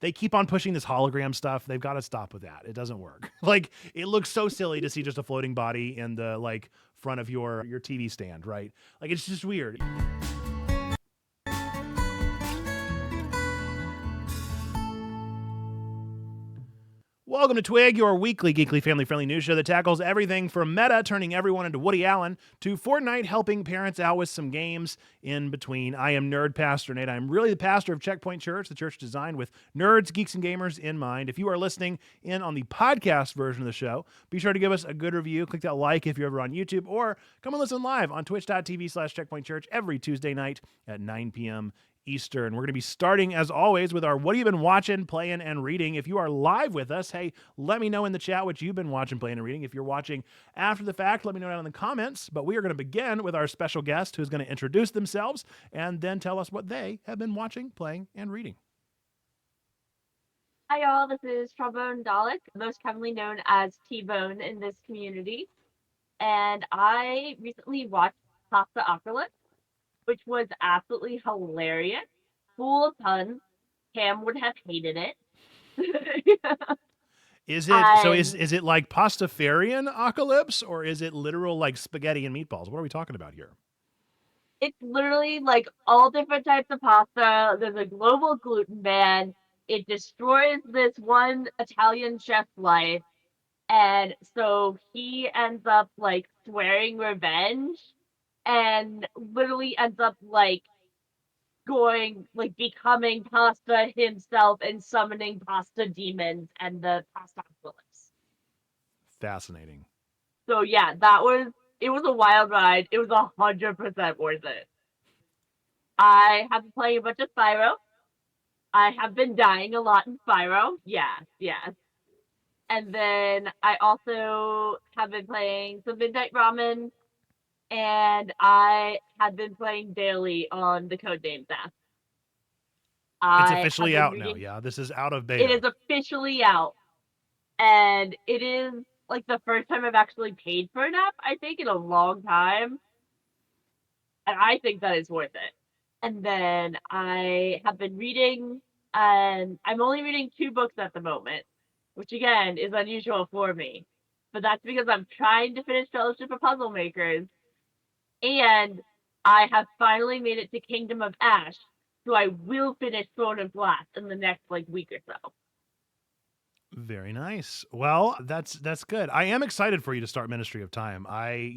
They keep on pushing this hologram stuff. They've got to stop with that. It doesn't work. Like, it looks so silly to see just a floating body in the like front of your TV stand, right? Like, it's just weird. Welcome to Twig, your weekly geekly family-friendly news show that tackles everything from Meta turning everyone into Woody Allen to Fortnite helping parents out with some games in between. I am Nerd Pastor Nate. I'm really the pastor of Checkpoint Church, the church designed with nerds, geeks, and gamers in mind. If you are listening in on the podcast version of the show, be sure to give us a good review. Click that like if you're ever on YouTube, or come and listen live on twitch.tv/checkpointchurch every Tuesday night at 9 p.m. Eastern. We're going to be starting, as always, with our What Have You Been Watching, Playing, and Reading. If you are live with us, hey, let me know in the chat what you've been watching, playing, and reading. If you're watching after the fact, let me know down in the comments. But we are going to begin with our special guest, who's going to introduce themselves and then tell us what they have been watching, playing, and reading. Hi, y'all. This is Trombone Dalek, most commonly known as T-Bone in this community. And I recently watched Pasta Apocalypse, which was absolutely hilarious, full of puns. Cam would have hated it. Is it like Pastafarian apocalypse, or is it literal like spaghetti and meatballs? What are we talking about here? It's literally like all different types of pasta. There's a global gluten ban. It destroys this one Italian chef's life. And so he ends up like swearing revenge and literally ends up like becoming pasta himself and summoning pasta demons and the pasta apocalypse. Fascinating. So yeah, it was a wild ride. It was 100% worth it. I have been playing a bunch of Spyro. I have been dying a lot in Spyro. Yeah. And then I also have been playing some Midnight Ramen, and I have been playing daily on the Codenames app. It's officially out now. Yeah, this is out of beta. It is officially out, and it is like the first time I've actually paid for an app, I think, in a long time, and I think that is worth it. And then I have been reading, and I'm only reading 2 books at the moment, which again is unusual for me. But that's because I'm trying to finish Fellowship of Puzzle Makers, and I have finally made it to Kingdom of Ash, so I will finish Throne of Glass in the next week or so. Very nice. Well, that's good. I am excited for you to start Ministry of Time. I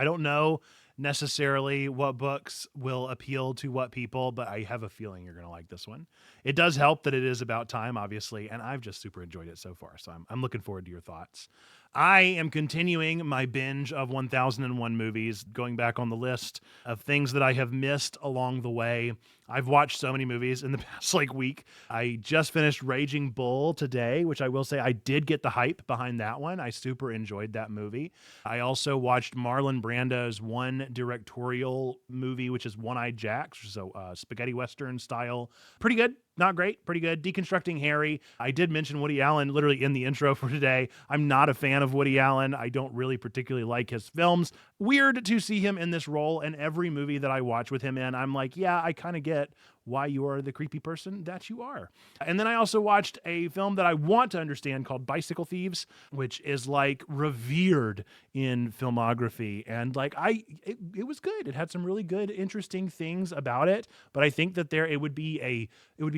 don't know necessarily what books will appeal to what people, but I have a feeling you're going to like this one. It does help that it is about time, obviously, and I've just super enjoyed it so far. So I'm looking forward to your thoughts. I am continuing my binge of 1001 movies, going back on the list of things that I have missed along the way. I've watched so many movies in the past week. I just finished Raging Bull today, which I will say I did get the hype behind that one. I super enjoyed that movie. I also watched Marlon Brando's one directorial movie, which is One-Eyed Jack, so spaghetti western style. Pretty good. Not great, pretty good. Deconstructing Harry. I did mention Woody Allen literally in the intro for today. I'm not a fan of Woody Allen. I don't really particularly like his films. Weird to see him in this role, and every movie that I watch with him in, I'm like, yeah, I kind of get why you are the creepy person that you are. And then I also watched a film that I want to understand called Bicycle Thieves, which is like revered in filmography. And it was good. It had some really good, interesting things about it. But I think that it would be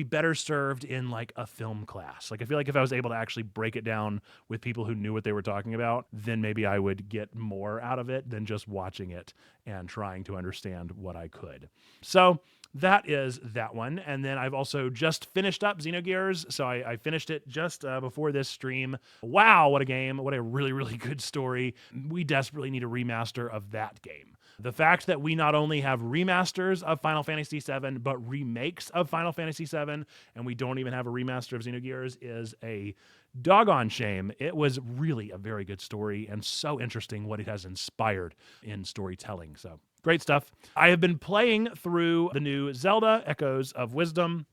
better served in like a film class. Like, I feel like if I was able to actually break it down with people who knew what they were talking about, then maybe I would get more out of it than just watching it and trying to understand what I could. So that is that one. And then I've also just finished up Xenogears. So I finished it just before this stream. Wow, what a game. What a really, really good story. We desperately need a remaster of that game. The fact that we not only have remasters of Final Fantasy VII, but remakes of Final Fantasy VII, and we don't even have a remaster of Xenogears is a doggone shame. It was really a very good story and so interesting what it has inspired in storytelling. So great stuff. I have been playing through the new Zelda Echoes of Wisdom.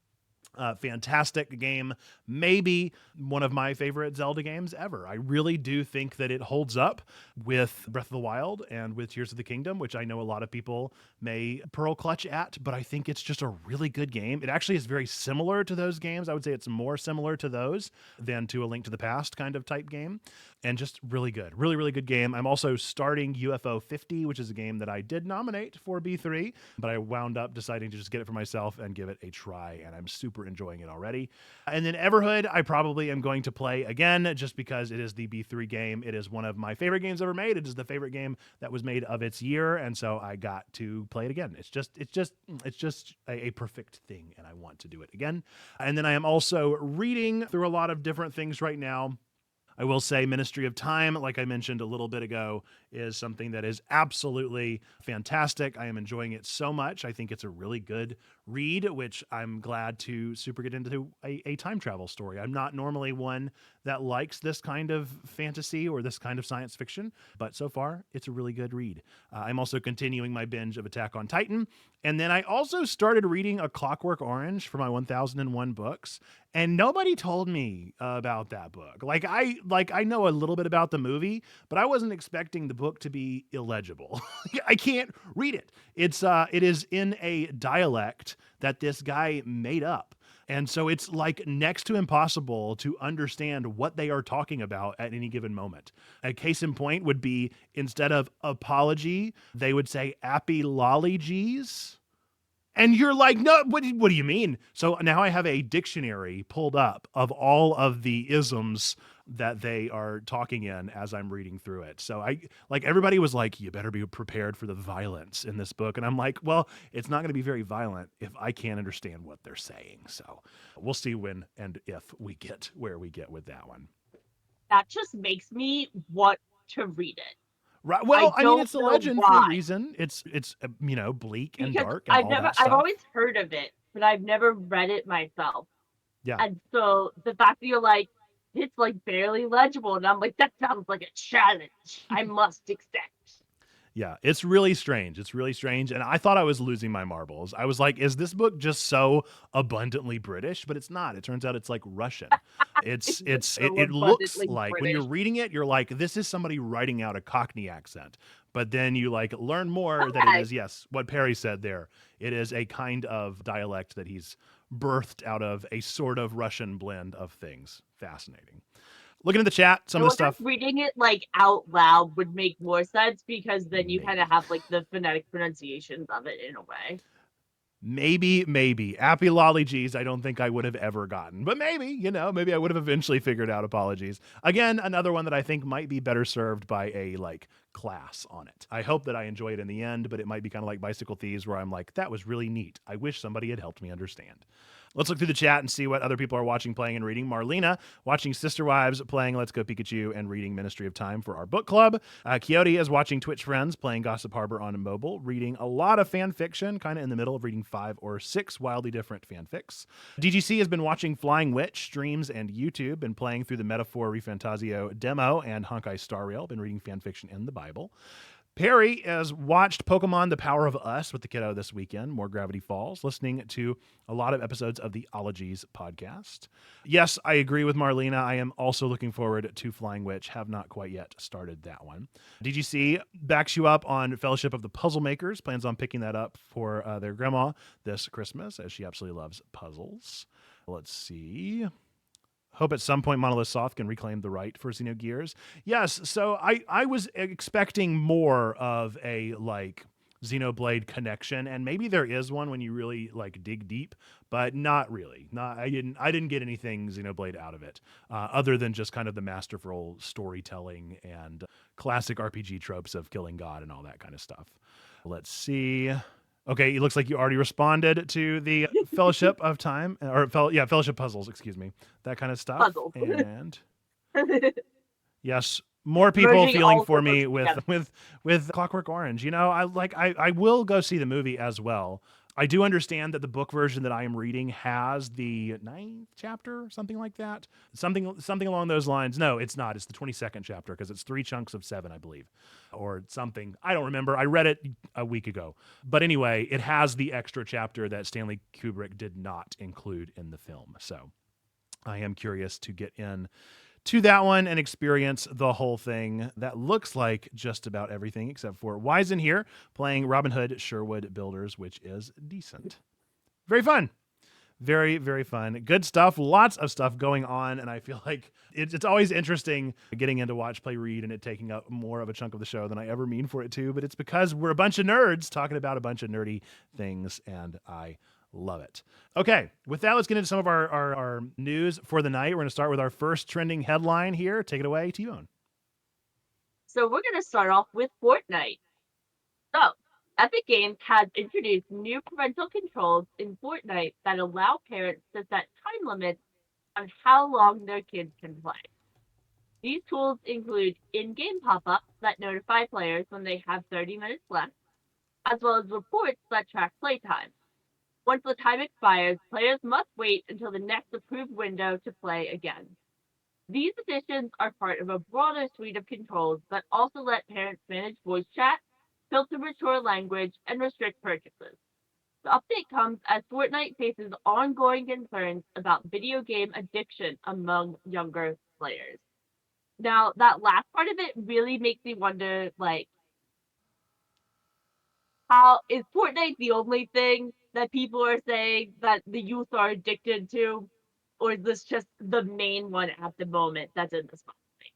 Fantastic game. Maybe one of my favorite Zelda games ever. I really do think that it holds up with Breath of the Wild and with Tears of the Kingdom, which I know a lot of people may pearl clutch at, but I think it's just a really good game. It actually is very similar to those games. I would say it's more similar to those than to a Link to the Past kind of type game, and just really good. Really, really good game. I'm also starting UFO 50, which is a game that I did nominate for B3, but I wound up deciding to just get it for myself and give it a try, and I'm super enjoying it already. And then Everhood, I probably am going to play again just because it is the B3 game. It is one of my favorite games ever made. It is the favorite game that was made of its year, and so I got to play it again. It's just a perfect thing, and I want to do it again. And then I am also reading through a lot of different things right now. I will say Ministry of Time, like I mentioned a little bit ago, is something that is absolutely fantastic. I am enjoying it so much. I think it's a really good read, which I'm glad to super get into a time travel story. I'm not normally one that likes this kind of fantasy or this kind of science fiction, but so far it's a really good read. I'm also continuing my binge of Attack on Titan. And then I also started reading A Clockwork Orange for my 1001 books, and nobody told me about that book. I know a little bit about the movie, but I wasn't expecting the book to be illegible. I can't read it. It is in a dialect that this guy made up. And so it's like next to impossible to understand what they are talking about at any given moment. A case in point would be, instead of apology, they would say apologies. And you're like, no, what do you mean? So now I have a dictionary pulled up of all of the isms that they are talking in as I'm reading through it. So everybody was like, you better be prepared for the violence in this book. And I'm like, well, it's not going to be very violent if I can't understand what they're saying. So we'll see when and if we get where we get with that one. That just makes me want to read it. Right. Well, I mean, it's a legend for a reason. It's bleak and dark and all that stuff. I've always heard of it, but I've never read it myself. Yeah. And so the fact that you're like, it's like barely legible, and I'm like, that sounds like a challenge I must accept. Yeah, it's really strange. It's really strange. And I thought I was losing my marbles. I was like, is this book just so abundantly British? But it's not. It turns out it's like Russian. It looks like British. When you're reading it, you're like, this is somebody writing out a Cockney accent. But then you like learn more that it is, yes, what Perry said there. It is a kind of dialect that he's birthed out of a sort of Russian blend of things. Fascinating. Looking at the chat, some of the stuff. Reading it like out loud would make more sense, because then you kind of have like the phonetic pronunciations of it in a way. Maybe. Apologies, I don't think I would have ever gotten. But maybe I would have eventually figured out apologies. Again, another one that I think might be better served by a class on it. I hope that I enjoy it in the end, but it might be kind of like Bicycle Thieves, where I'm like, that was really neat. I wish somebody had helped me understand. Let's look through the chat and see what other people are watching, playing, and reading. Marlena watching Sister Wives, playing Let's Go Pikachu, and reading Ministry of Time for our book club. Coyote is watching Twitch Friends, playing Gossip Harbor on mobile, reading a lot of fan fiction, kind of in the middle of reading 5 or 6 wildly different fanfics. DGC has been watching Flying Witch streams and YouTube, and playing through the Metaphor Refantasio demo and Honkai Star Rail, been reading fan fiction in the Bible. Perry has watched Pokemon The Power of Us with the kiddo this weekend, more Gravity Falls, listening to a lot of episodes of the Ologies podcast. Yes, I agree with Marlena. I am also looking forward to Flying Witch. Have not quite yet started that one. DGC backs you up on Fellowship of the Puzzle Makers, plans on picking that up for their grandma this Christmas, as she absolutely loves puzzles. Let's see. Hope at some point Monolith Soft can reclaim the right for Xenogears. Yes, so I was expecting more of a Xenoblade connection, and maybe there is one when you really dig deep, but not really. I didn't get anything Xenoblade out of it, other than just kind of the masterful storytelling and classic RPG tropes of killing God and all that kind of stuff. Let's see. Okay, it looks like you already responded to the Fellowship of Time, or Fellowship Puzzles, excuse me, that kind of stuff. Puzzle. And yes, more people feeling for me with Clockwork Orange. I will go see the movie as well. I do understand that the book version that I am reading has the ninth chapter, something like that. Something along those lines. No, it's not. It's the 22nd chapter because it's 3 chunks of 7, I believe, or something. I don't remember. I read it a week ago. But anyway, it has the extra chapter that Stanley Kubrick did not include in the film. So I am curious to get in to that one and experience the whole thing. That looks like just about everything except for Wizen here playing Robin Hood Sherwood Builders, which is decent. Very fun. Very, very fun. Good stuff. Lots of stuff going on. And I feel like it's always interesting getting into Watch, Play, Read and it taking up more of a chunk of the show than I ever mean for it to. But it's because we're a bunch of nerds talking about a bunch of nerdy things. And I love it. Okay, with that, let's get into some of our news for the night. We're going to start with our first trending headline here. Take it away, T-Bone. So we're going to start off with Fortnite. So, Epic Games has introduced new parental controls in Fortnite that allow parents to set time limits on how long their kids can play. These tools include in-game pop-ups that notify players when they have 30 minutes left, as well as reports that track playtime. Once the time expires, players must wait until the next approved window to play again. These additions are part of a broader suite of controls that also let parents manage voice chat, filter mature language, and restrict purchases. The update comes as Fortnite faces ongoing concerns about video game addiction among younger players. Now, that last part of it really makes me wonder, like, how is Fortnite the only thing that people are saying that the youth are addicted to? Or is this just the main one at the moment that's in the spotlight?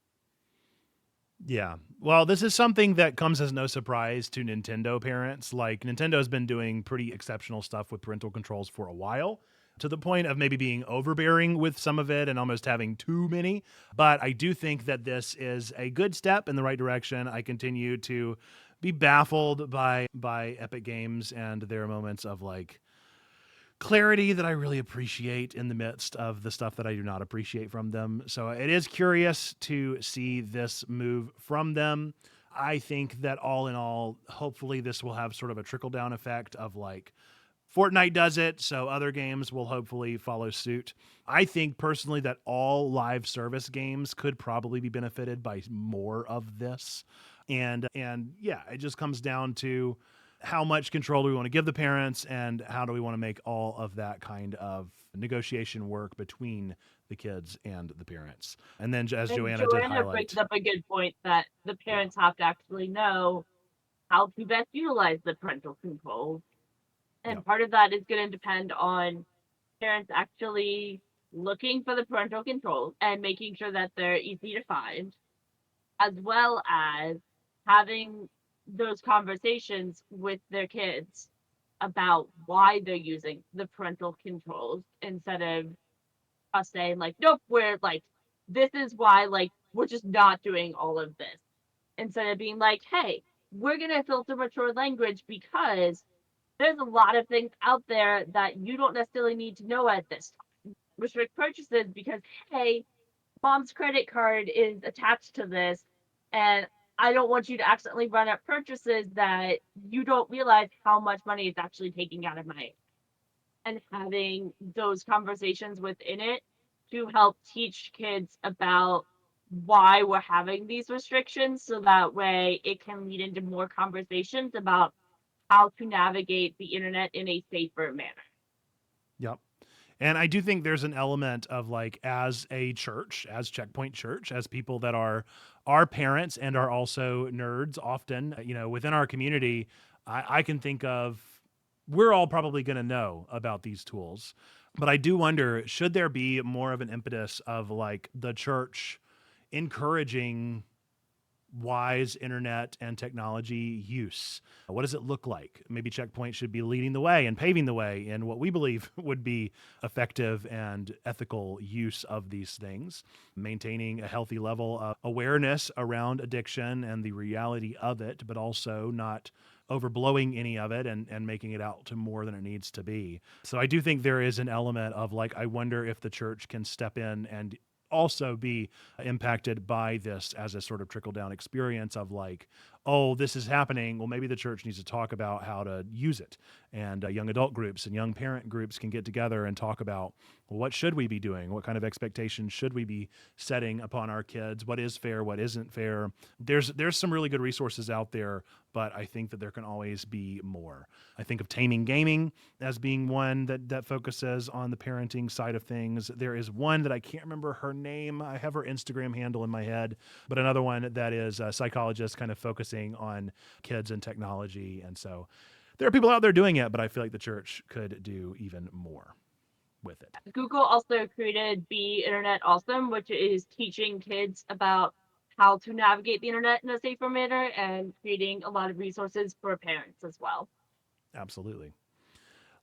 Yeah. Well, this is something that comes as no surprise to Nintendo parents. Like, Nintendo's been doing pretty exceptional stuff with parental controls for a while, to the point of maybe being overbearing with some of it and almost having too many. But I do think that this is a good step in the right direction. I continue to be baffled by Epic Games and their moments of like clarity that I really appreciate in the midst of the stuff that I do not appreciate from them. So it is curious to see this move from them. I think that all in all, hopefully this will have sort of a trickle down effect of like Fortnite does it, so other games will hopefully follow suit. I think personally that all live service games could probably be benefited by more of this. And yeah, it just comes down to how much control do we want to give the parents and how do we want to make all of that kind of negotiation work between the kids and the parents. And then as And Joanna did Joanna brings highlight, up a good point that the yeah, parents have to actually know how to best utilize the parental controls. yeah, And part of that is going to depend on parents actually looking for the parental controls and making sure that they're easy to find, as well as having those conversations with their kids about why they're using the parental controls instead of us saying like, nope, we're like, this is why, like, we're just not doing all of this. Instead of being like, hey, we're gonna filter mature language because there's a lot of things out there that you don't necessarily need to know at this time. Restrict purchases because, hey, mom's credit card is attached to this, and I don't want you to accidentally run up purchases that you don't realize how much money it's actually taking out of my, and having those conversations within it to help teach kids about why we're having these restrictions so that way it can lead into more conversations about how to navigate the internet in a safer manner. yep. And I do think there's an element of like, as a church, as Checkpoint Church, as people that are our parents and are also nerds often, within our community, I can think of, we're all probably going to know about these tools. But I do wonder, should there be more of an impetus of like the church encouraging wise internet and technology use? What does it look like? Maybe Checkpoint should be leading the way and paving the way in what we believe would be effective and ethical use of these things, maintaining a healthy level of awareness around addiction and the reality of it, but also not overblowing any of it and making it out to more than it needs to be. So I do think there is an element of like, I wonder if the church can step in and also be impacted by this as a sort of trickle down experience of like, oh, this is happening. Well, maybe the church needs to talk about how to use it. And young adult groups and young parent groups can get together and talk about, well, what should we be doing? What kind of expectations should we be setting upon our kids? What is fair? What isn't fair? There's some really good resources out there, but I think that there can always be more. I think of Taming Gaming as being one that focuses on the parenting side of things. There is one that I can't remember her name. I have her Instagram handle in my head, but another one that is a psychologist kind of focusing on kids and technology. And so there are people out there doing it, but I feel like the church could do even more with it. Google also created Be Internet Awesome, which is teaching kids about how to navigate the internet in a safer manner and creating a lot of resources for parents as well. Absolutely.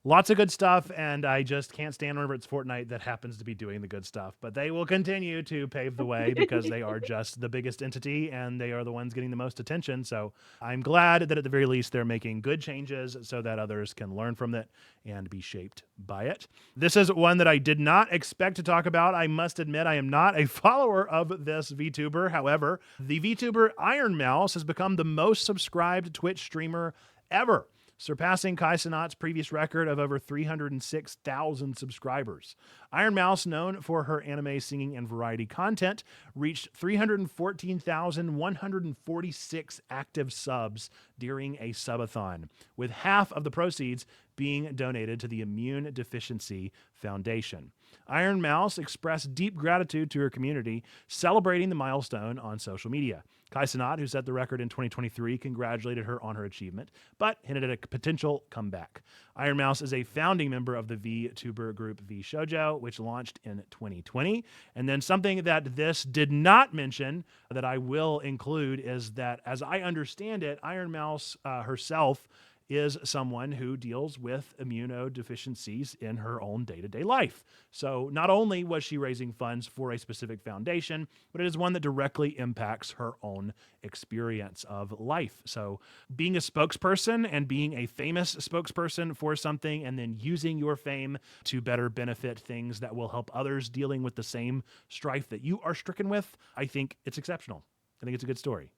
Lots of good stuff, and I just can't stand whenever it's Fortnite that happens to be doing the good stuff. But they will continue to pave the way because they are just the biggest entity and they are the ones getting the most attention. So I'm glad that at the very least they're making good changes so that others can learn from it and be shaped by it. This is one that I did not expect to talk about. I must admit I am not a follower of this VTuber. However, the VTuber Ironmouse has become the most subscribed Twitch streamer ever, surpassing Kai Cenat's previous record of over 306,000 subscribers. Ironmouse, known for her anime singing and variety content, reached 314,146 active subs during a subathon, with half of the proceeds being donated to the Immune Deficiency Foundation. Ironmouse expressed deep gratitude to her community, celebrating the milestone on social media. Kai Cenat, who set the record in 2023, congratulated her on her achievement, but hinted at a potential comeback. Ironmouse is a founding member of the VTuber group VShojo, which launched in 2020. And then something that this did not mention that I will include is that, as I understand it, Ironmouse herself is someone who deals with immunodeficiencies in her own day-to-day life. So not only was she raising funds for a specific foundation, but it is one that directly impacts her own experience of life. So being a spokesperson and being a famous spokesperson for something and then using your fame to better benefit things that will help others dealing with the same strife that you are stricken with, I think it's exceptional. I think it's a good story.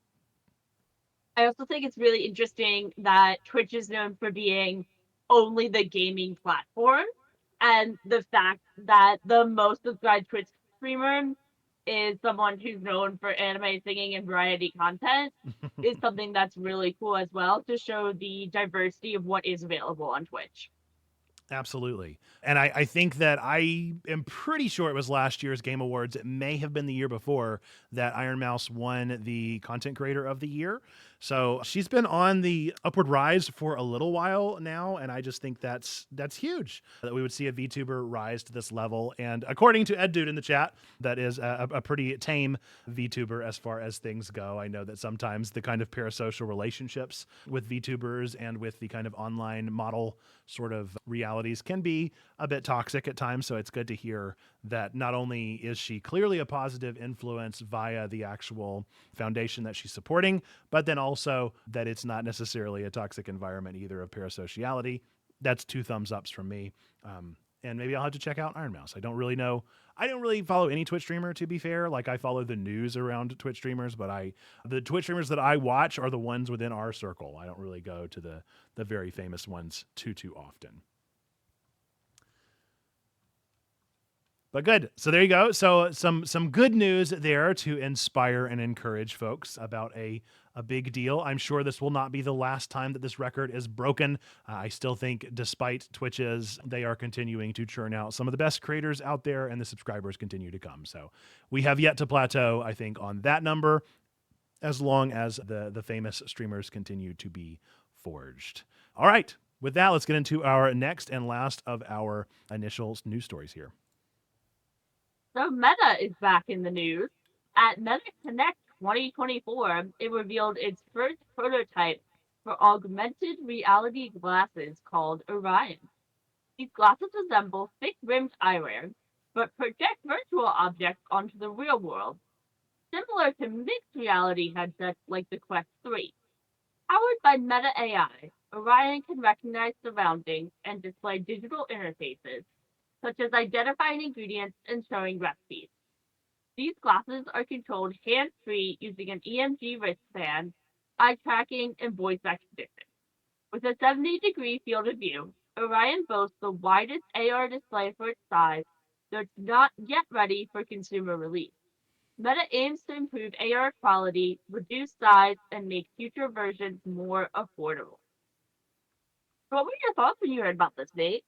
I also think it's really interesting that Twitch is known for being only the gaming platform, and the fact that the most subscribed Twitch streamer is someone who's known for anime singing and variety content is something that's really cool as well, to show the diversity of what is available on Twitch. Absolutely. And I think that I am pretty sure it was last year's Game Awards. It may have been the year before that Ironmouse won the Content Creator of the Year. So she's been on the upward rise for a little while now. And I just think that's huge that we would see a VTuber rise to this level. And according to Ed Dude in the chat, that is a pretty tame VTuber as far as things go. I know that sometimes the kind of parasocial relationships with VTubers and with the kind of online model sort of realities can be a bit toxic at times. So it's good to hear that not only is she clearly a positive influence via the actual foundation that she's supporting, but then also that it's not necessarily a toxic environment either of parasociality. That's 2 thumbs ups from me. And maybe I'll have to check out Ironmouse. I don't really know. I don't really follow any Twitch streamer, to be fair. Like, I follow the news around Twitch streamers, but the Twitch streamers that I watch are the ones within our circle. I don't really go to the very famous ones too often. But good. So there you go. So some good news there to inspire and encourage folks about a big deal. I'm sure this will not be the last time that this record is broken. I still think, despite Twitches, they are continuing to churn out some of the best creators out there, and the subscribers continue to come. So we have yet to plateau, I think, on that number, as long as the famous streamers continue to be forged. All right. With that, let's get into our next and last of our initial news stories here. So Meta is back in the news. At Meta Connect 2024, it revealed its first prototype for augmented reality glasses called Orion. These glasses resemble thick-rimmed eyewear, but project virtual objects onto the real world, similar to mixed reality headsets like the Quest 3. Powered by Meta AI, Orion can recognize surroundings and display digital interfaces, such as identifying ingredients and showing recipes. These glasses are controlled hands-free using an EMG wristband, eye tracking, and voice recognition. With a 70-degree field of view, Orion boasts the widest AR display for its size, though it's not yet ready for consumer release. Meta aims to improve AR quality, reduce size, and make future versions more affordable. What were your thoughts when you heard about this, Nate?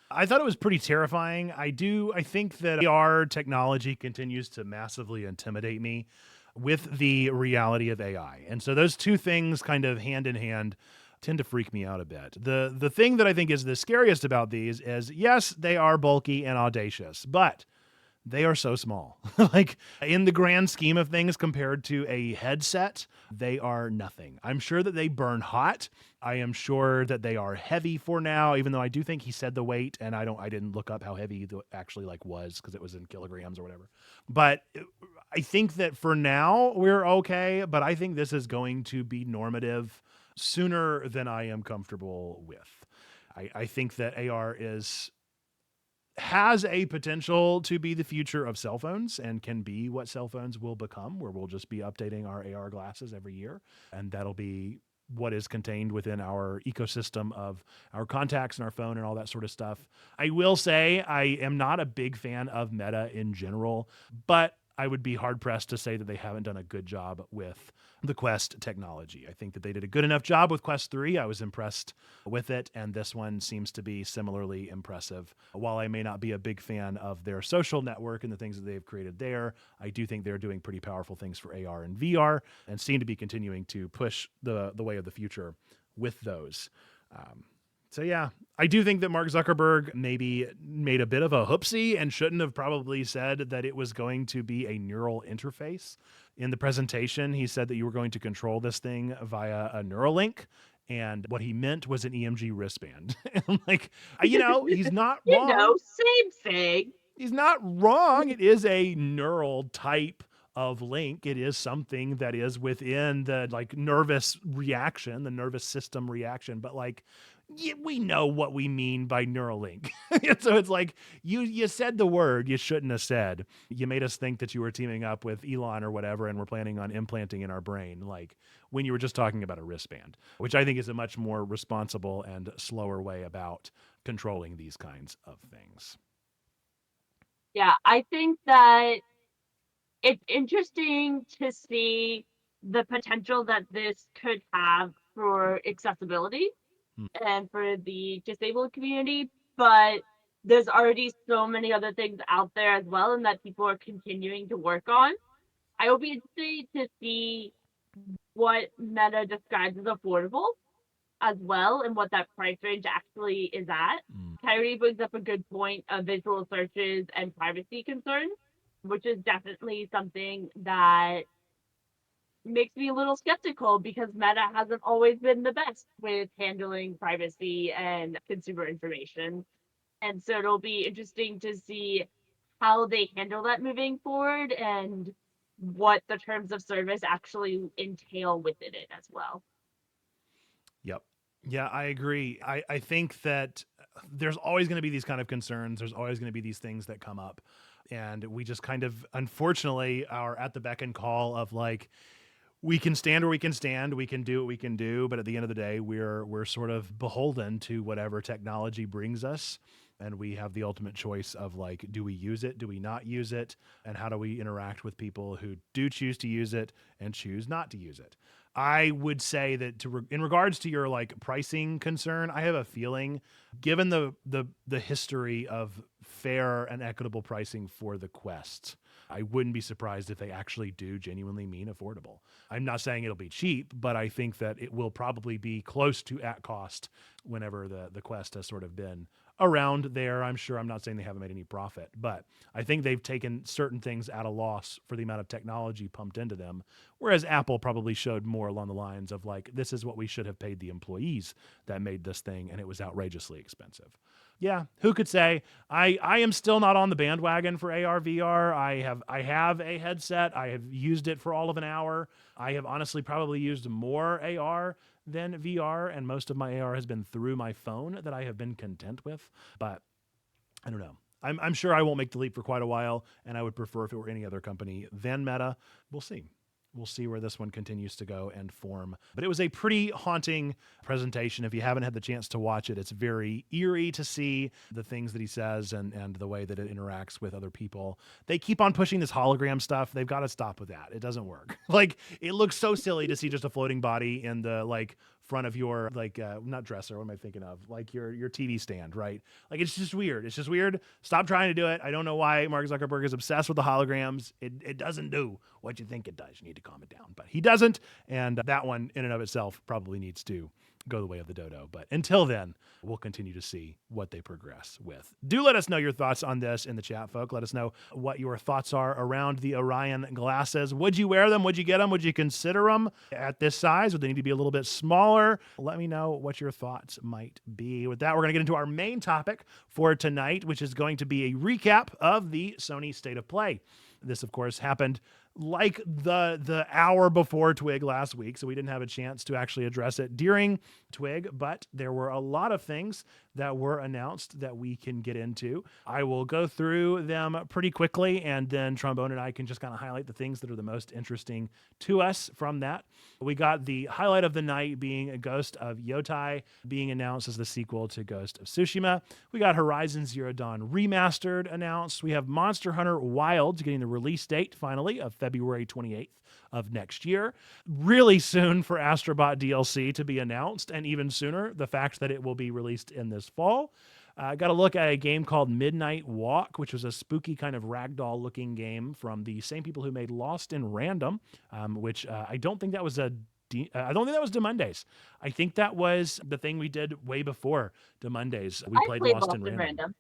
I thought it was pretty terrifying. I think that AR technology continues to massively intimidate me with the reality of AI. And so those two things kind of hand in hand tend to freak me out a bit. The thing that I think is the scariest about these is yes, they are bulky and audacious, but they are so small. Like in the grand scheme of things compared to a headset, they are nothing. I'm sure that they burn hot. I am sure that they are heavy for now, even though I do think he said the weight and I didn't look up how heavy it actually like was because it was in kilograms or whatever. But I think that for now we're okay, but I think this is going to be normative sooner than I am comfortable with. I think that AR has a potential to be the future of cell phones and can be what cell phones will become, where we'll just be updating our AR glasses every year. And that'll be what is contained within our ecosystem of our contacts and our phone and all that sort of stuff. I will say I am not a big fan of Meta in general, but I would be hard pressed to say that they haven't done a good job with the Quest technology. I think that they did a good enough job with Quest 3. I was impressed with it, and this one seems to be similarly impressive. While I may not be a big fan of their social network and the things that they've created there, I do think they're doing pretty powerful things for AR and VR and seem to be continuing to push the way of the future with those. So yeah, I do think that Mark Zuckerberg maybe made a bit of a hoopsie and shouldn't have probably said that it was going to be a neural interface. In the presentation, he said that you were going to control this thing via a Neuralink. And what he meant was an EMG wristband. And like, he's not wrong. Same thing. He's not wrong. It is a neural type of link. It is something that is within the like nervous reaction, the nervous system reaction. But like, we know what we mean by Neuralink. So it's like you said the word you shouldn't have said. You made us think that you were teaming up with Elon or whatever, and we're planning on implanting in our brain, like when you were just talking about a wristband, which I think is a much more responsible and slower way about controlling these kinds of things. Yeah, I think that it's interesting to see the potential that this could have for accessibility and for the disabled community, but there's already so many other things out there as well, and that people are continuing to work on. I will be interested to see what Meta describes as affordable as well, and what that price range actually is at. Kyrie brings up a good point of visual searches and privacy concerns, which is definitely something that makes me a little skeptical because Meta hasn't always been the best with handling privacy and consumer information. And so it'll be interesting to see how they handle that moving forward and what the terms of service actually entail within it as well. Yep. Yeah, I agree. I think that there's always going to be these kind of concerns. There's always going to be these things that come up. And we just kind of, unfortunately, are at the beck and call of like, we can stand where we can stand, we can do what we can do, but at the end of the day, we're sort of beholden to whatever technology brings us, and we have the ultimate choice of like, do we use it, do we not use it, and how do we interact with people who do choose to use it and choose not to use it. I would say that in regards to your like pricing concern, I have a feeling, given the history of fair and equitable pricing for the Quest, I wouldn't be surprised if they actually do genuinely mean affordable. I'm not saying it'll be cheap, but I think that it will probably be close to at cost whenever the Quest has sort of been around there. I'm sure, I'm not saying they haven't made any profit, but I think they've taken certain things at a loss for the amount of technology pumped into them. Whereas Apple probably showed more along the lines of like, this is what we should have paid the employees that made this thing, and it was outrageously expensive. Yeah, who could say? I am still not on the bandwagon for AR VR. I have a headset. I have used it for all of an hour. I have honestly probably used more AR than VR, and most of my AR has been through my phone that I have been content with. But I don't know. I'm sure I won't make the leap for quite a while, and I would prefer if it were any other company than Meta. We'll see. We'll see where this one continues to go and form. But it was a pretty haunting presentation. If you haven't had the chance to watch it, it's very eerie to see the things that he says and the way that it interacts with other people. They keep on pushing this hologram stuff. They've got to stop with that. It doesn't work. Like, it looks so silly to see just a floating body in the like front of your not dresser, what am I thinking of, like your TV stand, right? Like, it's just weird. Stop trying to do it. I don't know why Mark Zuckerberg is obsessed with the holograms. It doesn't do what you think it does. You need to calm it down, but he doesn't, and that one in and of itself probably needs to go the way of the dodo. But until then, we'll continue to see what they progress with. Do let us know your thoughts on this in the chat, folk. Let us know what your thoughts are around the Orion glasses. Would you wear them? Would you get them? Would you consider them at this size? Would they need to be a little bit smaller? Let me know what your thoughts might be. With that, we're going to get into our main topic for tonight, which is going to be a recap of the Sony State of Play. This, of course, happened like the hour before Twig last week, so we didn't have a chance to actually address it during Twig, but there were a lot of things that were announced that we can get into. I will go through them pretty quickly, and then Trombone and I can just kind of highlight the things that are the most interesting to us from that. We got the highlight of the night being a Ghost of Yotai being announced as the sequel to Ghost of Tsushima. We got Horizon Zero Dawn Remastered announced. We have Monster Hunter Wilds getting the release date finally of February 28th of next year. Really soon for Astrobot DLC to be announced, and even sooner, the fact that it will be released in this fall. Got a look at a game called Midnight Walk, which was a spooky kind of ragdoll looking game from the same people who made Lost in Random, which I don't think that was I don't think that was Demondays. I think that was the thing we did way before Demondays. We I played played Lost in Random.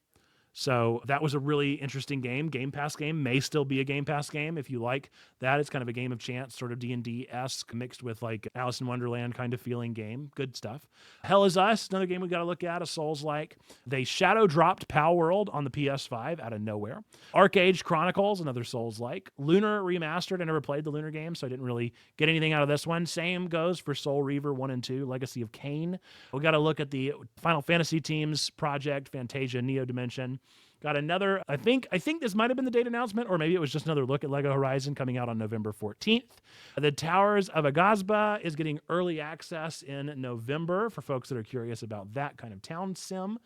So that was a really interesting game. Game Pass game, may still be a Game Pass game if you like that. It's kind of a game of chance, sort of D&D-esque, mixed with like Alice in Wonderland kind of feeling game. Good stuff. Hell Is Us, another game we got to look at, a Souls-like. They shadow dropped Pal World on the PS5 out of nowhere. Arcade Chronicles, another Souls-like. Lunar Remastered, I never played the Lunar game, so I didn't really get anything out of this one. Same goes for Soul Reaver 1 and 2, Legacy of Kain. We got to look at the Final Fantasy Teams project, Fantasia Neo Dimension. Got another, I think this might have been the date announcement, or maybe it was just another look at LEGO Horizon coming out on November 14th. The Towers of Agazba is getting early access in November for folks that are curious about that kind of town sim.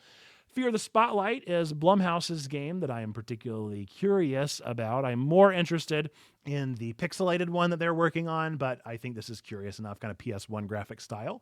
Fear the Spotlight is Blumhouse's game that I am particularly curious about. I'm more interested in the pixelated one that they're working on, but I think this is curious enough, kind of PS1 graphic style.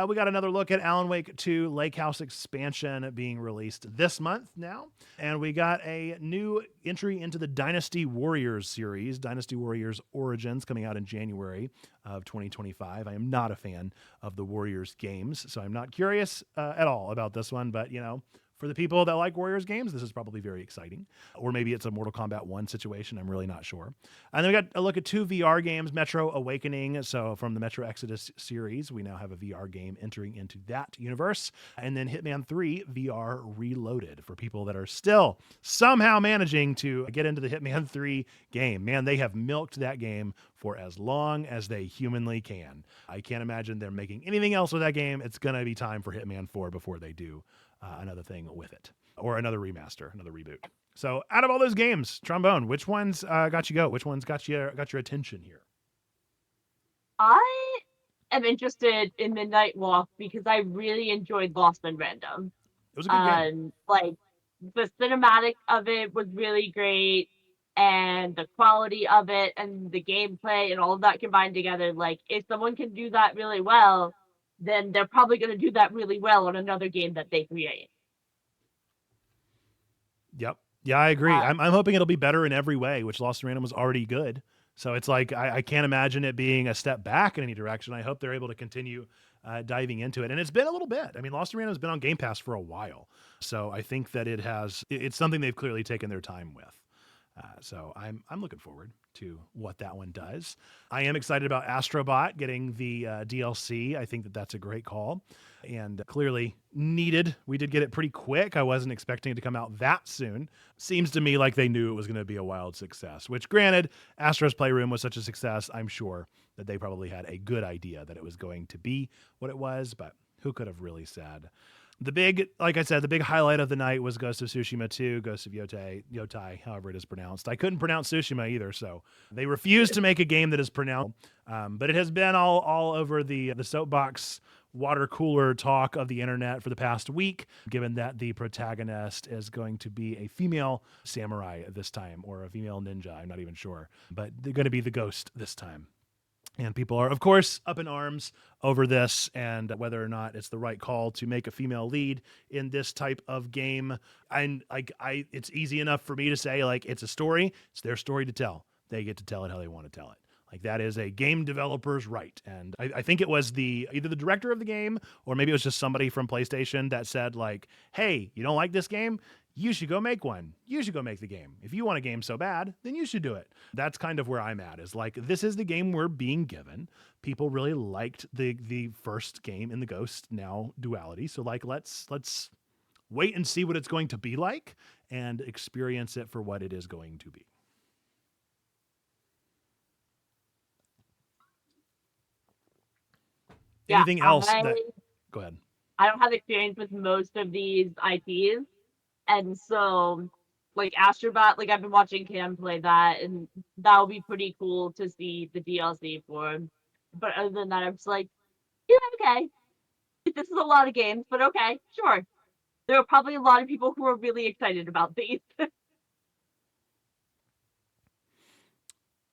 We got another look at Alan Wake 2 Lake House Expansion being released this month now. And we got a new entry into the Dynasty Warriors series, Dynasty Warriors Origins, coming out in January of 2025. I am not a fan of the Warriors games, so I'm not curious at all about this one, but you know, for the people that like Warriors games, this is probably very exciting. Or maybe it's a Mortal Kombat 1 situation. I'm really not sure. And then we got a look at 2 VR games, Metro Awakening. So from the Metro Exodus series, we now have a VR game entering into that universe. And then Hitman 3 VR Reloaded for people that are still somehow managing to get into the Hitman 3 game. Man, they have milked that game for as long as they humanly can. I can't imagine them making anything else with that game. It's going to be time for Hitman 4 before they do another thing with it, or another remaster, another reboot. So out of all those games, Trombone, which ones got you go? Which ones got your attention here? I am interested in Midnight Walk because I really enjoyed Lost in Random. It was a good game. Like, the cinematic of it was really great, and the quality of it and the gameplay and all of that combined together. Like, if someone can do that really well, then they're probably going to do that really well on another game that they create. Yep. Yeah, I agree. I'm hoping it'll be better in every way, which Lost in Random was already good. So it's like, I can't imagine it being a step back in any direction. I hope they're able to continue diving into it. And it's been a little bit. I mean, Lost in Random has been on Game Pass for a while. So I think that it's something they've clearly taken their time with. So I'm looking forward to what that one does. I am excited about Astrobot getting the DLC. I think that that's a great call and clearly needed. We did get it pretty quick. I wasn't expecting it to come out that soon. Seems to me like they knew it was going to be a wild success, which granted, Astro's Playroom was such a success. I'm sure that they probably had a good idea that it was going to be what it was, but who could have really said? Like I said, the big highlight of the night was Ghost of Tsushima 2, Ghost of Yotai, however it is pronounced. I couldn't pronounce Tsushima either, so they refused to make a game that is pronounced. But it has been all over the soapbox water cooler talk of the internet for the past week, given that the protagonist is going to be a female samurai this time, or a female ninja, I'm not even sure. But they're going to be the ghost this time. And people are, of course, up in arms over this and whether or not it's the right call to make a female lead in this type of game. And it's easy enough for me to say, like, it's a story. It's their story to tell. They get to tell it how they want to tell it. Like, that is a game developer's right. And I think it was either the director of the game or maybe it was just somebody from PlayStation that said, like, hey, you don't like this game? You should go make one. You should go make the game. If you want a game so bad, then you should do it. That's kind of where I'm at, is like, this is the game we're being given. People really liked the first game in the Ghost Now duality. So, like, let's wait and see what it's going to be like and experience it for what it is going to be. Anything else go ahead. I don't have experience with most of these IPs. And so, like, Astrobot, like, I've been watching Cam play that, and that would be pretty cool to see the DLC for. But other than that, I'm just like, yeah, okay. This is a lot of games, but okay, sure. There are probably a lot of people who are really excited about these.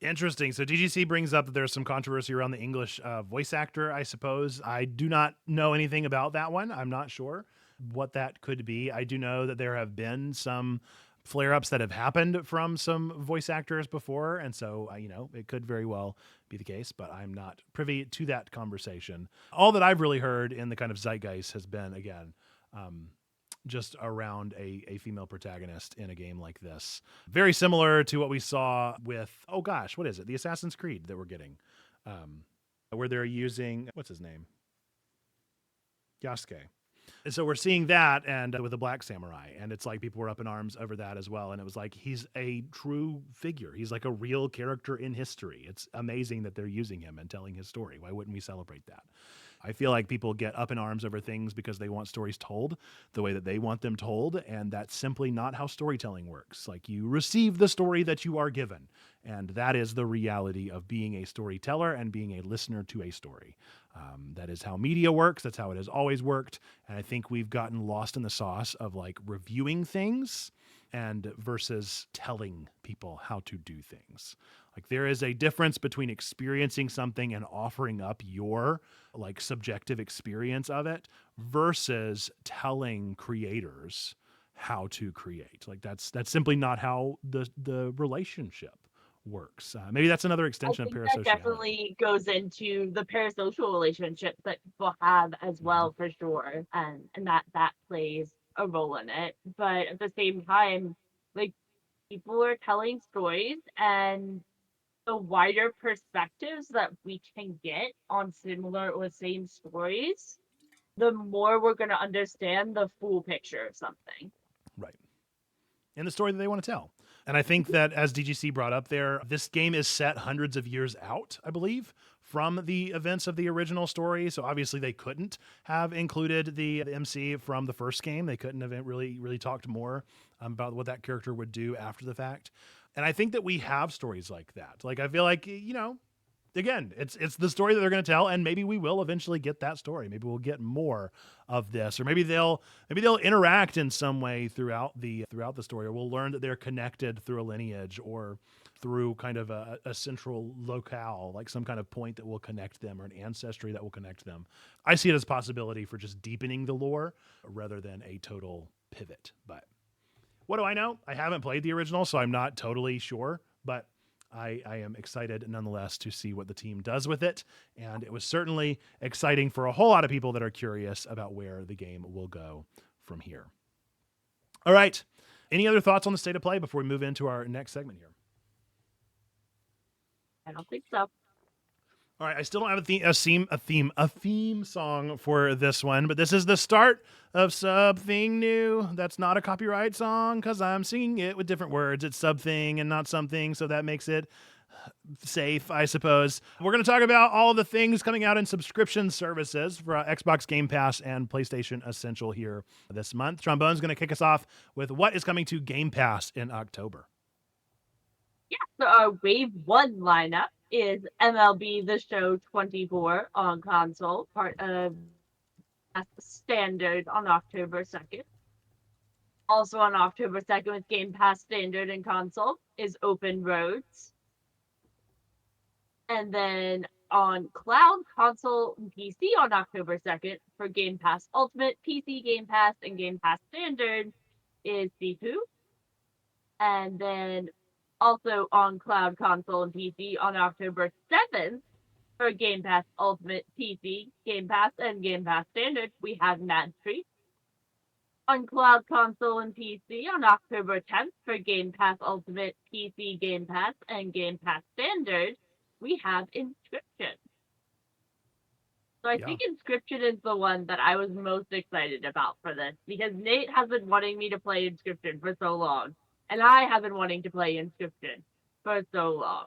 Interesting. So DGC brings up that there's some controversy around the English voice actor, I suppose. I do not know anything about that one. I'm not sure what that could be. I do know that there have been some flare-ups that have happened from some voice actors before, and so it could very well be the case, but I'm not privy to that conversation. All that I've really heard in the kind of zeitgeist has been, again, just around a female protagonist in a game like this. Very similar to what we saw with, oh gosh, what is it? The Assassin's Creed that we're getting, where they're using, what's his name? Yasuke. And so we're seeing that, and with a black samurai, and it's like people were up in arms over that as well. And it was like, he's a true figure. He's like a real character in history. It's amazing that they're using him and telling his story. Why wouldn't we celebrate that? I feel like people get up in arms over things because they want stories told the way that they want them told, and that's simply not how storytelling works. Like, you receive the story that you are given, and that is the reality of being a storyteller and being a listener to a story. That is how media works. That's how it has always worked. And I think we've gotten lost in the sauce of like reviewing things and versus telling people how to do things. Like, there is a difference between experiencing something and offering up your like subjective experience of it versus telling creators how to create. Like, that's simply not how the relationship works. Maybe that's another extension of parasociality. That definitely goes into the parasocial relationships that people have as well, for sure, and that plays a role in it. But at the same time, like, people are telling stories, and the wider perspectives that we can get on similar or same stories, the more we're going to understand the full picture of something. Right. And the story that they want to tell. And I think that, as DGC brought up there, this game is set hundreds of years out, I believe, from the events of the original story. So obviously they couldn't have included the MC from the first game. They couldn't have really talked more about what that character would do after the fact. And I think that we have stories like that. Like, I feel like, again, it's the story that they're going to tell, and maybe we will eventually get that story. Maybe we'll get more of this, or maybe they'll interact in some way throughout the story, or we'll learn that they're connected through a lineage or through kind of a central locale, like some kind of point that will connect them, or an ancestry that will connect them. I see it as a possibility for just deepening the lore rather than a total pivot. But what do I know? I haven't played the original, so I'm not totally sure, but I am excited nonetheless to see what the team does with it. And it was certainly exciting for a whole lot of people that are curious about where the game will go from here. All right. Any other thoughts on the state of play before we move into our next segment here? I don't think so. All right, I still don't have a theme song for this one, but this is the start of something new. That's not a copyright song because I'm singing it with different words. It's something and not something, so that makes it safe, I suppose. We're going to talk about all the things coming out in subscription services for Xbox Game Pass and PlayStation Essential here this month. Trombone's going to kick us off with what is coming to Game Pass in October. Yeah, so our Wave 1 lineup is MLB The Show 24 on console, part of Standard on October 2nd. Also on October 2nd with Game Pass Standard and console is Open Roads. And then on cloud, console, and PC on October 2nd for Game Pass Ultimate, PC Game Pass, and Game Pass Standard is Sifu. And then also on cloud, console, and PC on October 7th for Game Pass Ultimate, PC, Game Pass, and Game Pass Standard, we have Mad Street. On cloud, console, and PC on October 10th for Game Pass Ultimate, PC, Game Pass, and Game Pass Standard, we have Inscription. So I think Inscription is the one that I was most excited about for this, because Nate has been wanting me to play Inscription for so long, and I have been wanting to play Inscription for so long.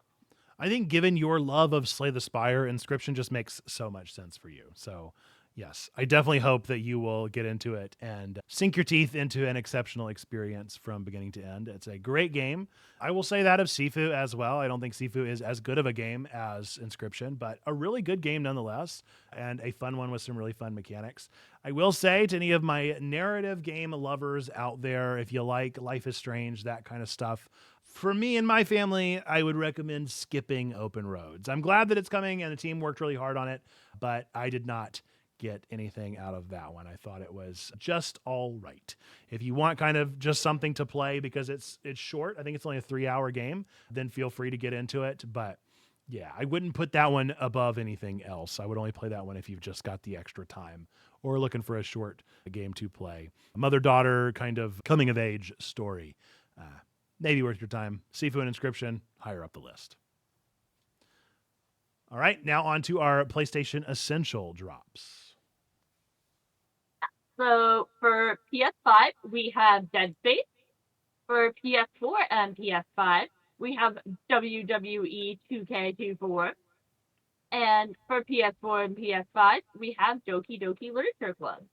I think given your love of Slay the Spire, Inscription just makes so much sense for you. So yes, I definitely hope that you will get into it and sink your teeth into an exceptional experience from beginning to end. It's a great game. I will say that of Sifu as well. I don't think Sifu is as good of a game as Inscription, but a really good game nonetheless, and a fun one with some really fun mechanics. I will say to any of my narrative game lovers out there, if you like Life is Strange, that kind of stuff, for me and my family, I would recommend skipping Open Roads. I'm glad that it's coming and the team worked really hard on it, but I did not get anything out of that one. I thought it was just all right. If you want kind of just something to play because it's short, I think it's only a 3-hour game, then feel free to get into it. But yeah, I wouldn't put that one above anything else. I would only play that one if you've just got the extra time or looking for a short game to play. Mother-daughter kind of coming of age story. Maybe worth your time. Sifu and Inscription, higher up the list. All right, now on to our PlayStation Essential drops. So for PS5, we have Dead Space. For PS4 and PS5, we have WWE 2K24. And for PS4 and PS5, we have Doki Doki Literature Club.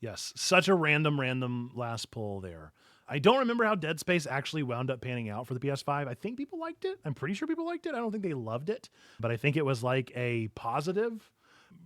Yes, such a random last pull there. I don't remember how Dead Space actually wound up panning out for the PS5. I think people liked it. I'm pretty sure people liked it. I don't think they loved it, but I think it was like a positive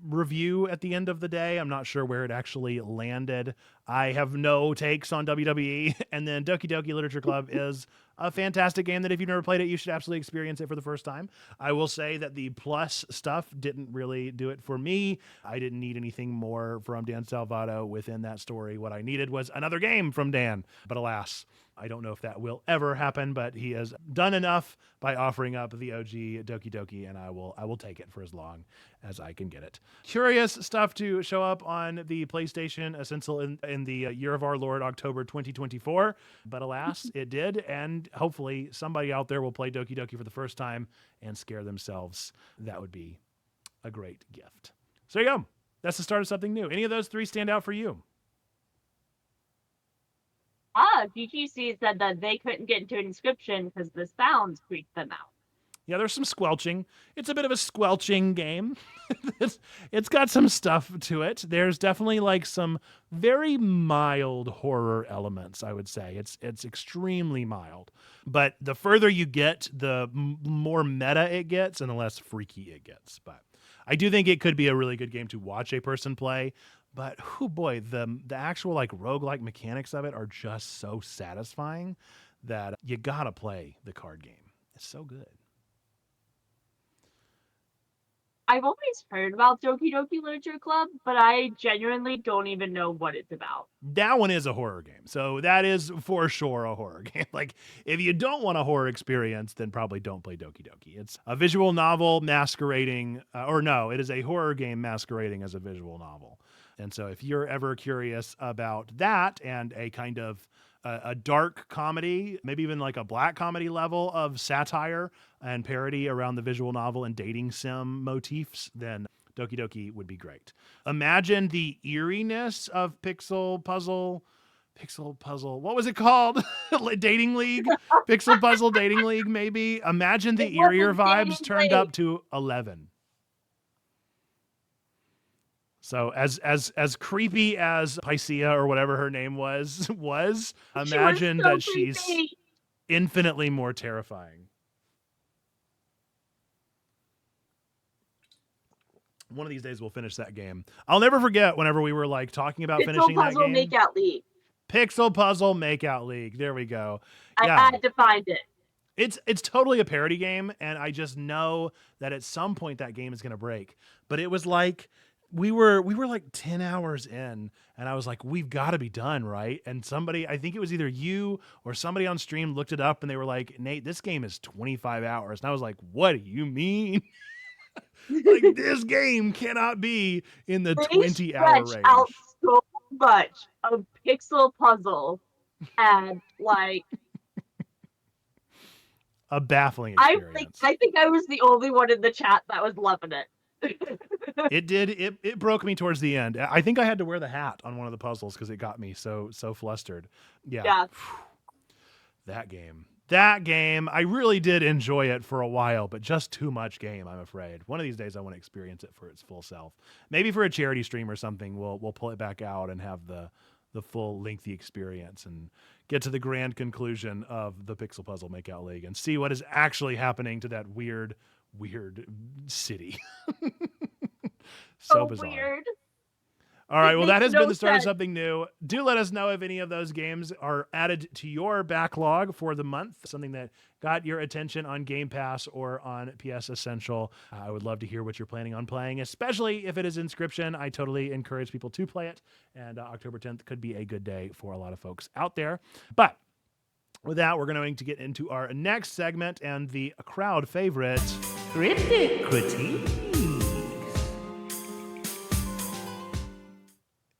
review at the end of the day. I'm not sure where it actually landed. I have no takes on WWE. And then Doki Doki Literature Club is a fantastic game that if you've never played it, you should absolutely experience it for the first time. I will say that the plus stuff didn't really do it for me. I didn't need anything more from Dan Salvato within that story. What I needed was another game from Dan. But alas, I don't know if that will ever happen, but he has done enough by offering up the OG Doki Doki, and I will take it for as long as I can get it. Curious stuff to show up on the PlayStation Essential in the year of our Lord, October 2024. But alas, it did, and hopefully somebody out there will play Doki Doki for the first time and scare themselves. That would be a great gift. So there you go. That's the start of something new. Any of those three stand out for you? GGC said that they couldn't get into Inscription because the sounds freaked them out. Yeah, there's some squelching. It's a bit of a squelching game. It's got some stuff to it. There's definitely like some very mild horror elements, I would say. It's extremely mild. But the further you get, the more meta it gets and the less freaky it gets. But I do think it could be a really good game to watch a person play. But oh boy, the actual like roguelike mechanics of it are just so satisfying that you gotta play the card game. It's so good. I've always heard about Doki Doki Literature Club, but I genuinely don't even know what it's about. That one is a horror game. So that is for sure a horror game. Like if you don't want a horror experience, then probably don't play Doki Doki. It's a visual novel masquerading, it is a horror game masquerading as a visual novel. And so if you're ever curious about that and a kind of a dark comedy, maybe even like a black comedy level of satire and parody around the visual novel and dating sim motifs, then Doki Doki would be great. Imagine the eeriness of pixel puzzle Pixel Puzzle. What was it called? Dating League? Pixel Puzzle Dating League, maybe? Imagine the It eerier wasn't vibes Dating turned League. up to 11. So as creepy as Pycea or whatever her name was, imagine so that she's creepy. infinitely more terrifying. One of these days we'll finish that game. I'll never forget whenever we were like talking about Pixel finishing that Puzzle game. Makeout League. Pixel Puzzle Makeout League. There we go. I Yeah. had to find it. It's totally a parody game, and I just know that at some point that game is gonna break. But it was like we were like 10 hours in, and I was like, we've got to be done, right? And somebody, I think it was either you or somebody on stream, looked it up and they were like, Nate, this game is 25 hours. And I was like, what do you mean? Like, this game cannot be in the They 20-hour stretch range. out so much of Pixel Puzzle, and like A baffling experience. I think I was the only one in the chat that was loving it. It did. It broke me towards the end. I think I had to wear the hat on one of the puzzles because it got me so flustered. Yeah. That game. I really did enjoy it for a while, but just too much game, I'm afraid. One of these days I want to experience it for its full self. Maybe for a charity stream or something, we'll pull it back out and have the full lengthy experience and get to the grand conclusion of the Pixel Puzzle Makeout League and see what is actually happening to that weird city. So bizarre. Weird. All right, well, that has been the start of sense. something new. Do let us know if any of those games are added to your backlog for the month, something that got your attention on Game Pass or on PS Essential. I would love to hear what you're planning on playing, especially if it is Inscription. I totally encourage people to play it, and October 10th could be a good day for a lot of folks out there. But with that, we're going to get into our next segment and the crowd favorite, Cryptic Critique.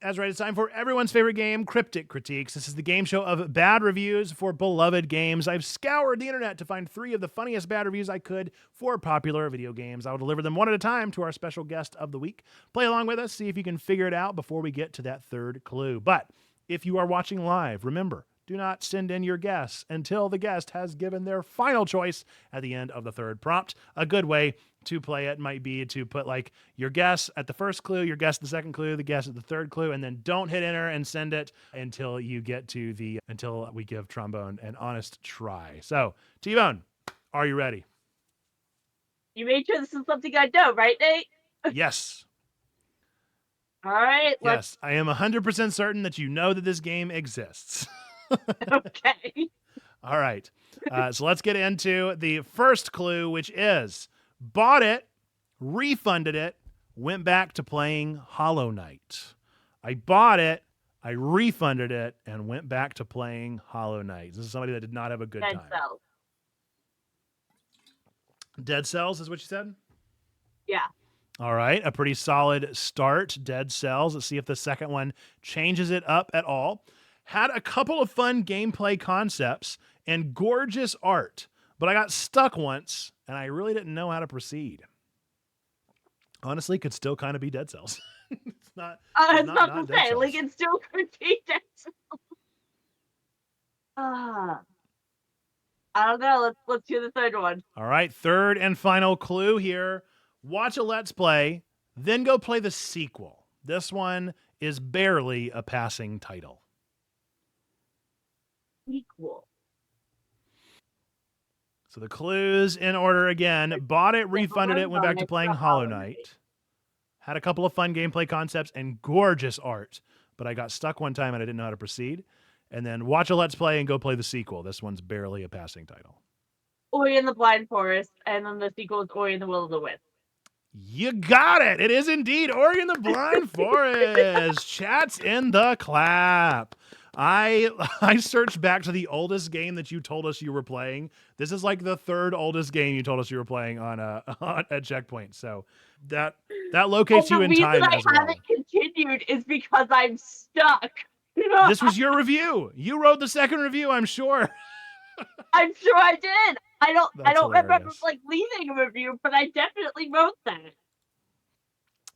That's right, it's time for everyone's favorite game, Cryptic Critiques. This is the game show of bad reviews for beloved games. I've scoured the internet to find 3 of the funniest bad reviews I could for popular video games. I will deliver them one at a time to our special guest of the week. Play along with us, see if you can figure it out before we get to that third clue. But if you are watching live, remember, do not send in your guess until the guest has given their final choice at the end of the third prompt. A good way to play it might be to put like your guess at the first clue, your guess at the second clue, the guess at the third clue, and then don't hit enter and send it until you get to until we give Trombone an honest try. So, T-Bone, are you ready? You made sure this is something I know, right, Nate? Yes. All right. Yes, I am 100% certain that you know that this game exists. Okay. All right. So let's get into the first clue, which is bought it, refunded it, went back to playing Hollow Knight. I bought it, I refunded it, and went back to playing Hollow Knight. This is somebody that did not have a good time. Cells. Dead Cells is what you said? Yeah. All right. A pretty solid start, Dead Cells. Let's see if the second one changes it up at all. Had a couple of fun gameplay concepts and gorgeous art, but I got stuck once and I really didn't know how to proceed. Honestly, could still kind of be Dead Cells. It's not. It's not to Dead say, Cells. like, it still could be Dead Cells. I don't know. Let's do the third one. All right, third and final clue here. Watch a Let's Play, then go play the sequel. This one is barely a passing title. Equal. So the clues in order again. Bought it, refunded it, went back to playing Hollow Knight. Had a couple of fun gameplay concepts and gorgeous art, but I got stuck one time and I didn't know how to proceed. And then watch a Let's Play and go play the sequel. This one's barely a passing title. Ori and the Blind Forest, and then the sequel is Ori and the Will of the Wisp. You got it. It is indeed Ori and the Blind Forest. Chats in the clap. I searched back to the oldest game that you told us you were playing. This is like the third oldest game you told us you were playing on a checkpoint. So that locates you in time as well. The reason I haven't continued is because I'm stuck. This was your review. You wrote the second review, I'm sure. I'm sure I did. I don't hilarious. remember like leaving a review, but I definitely wrote that.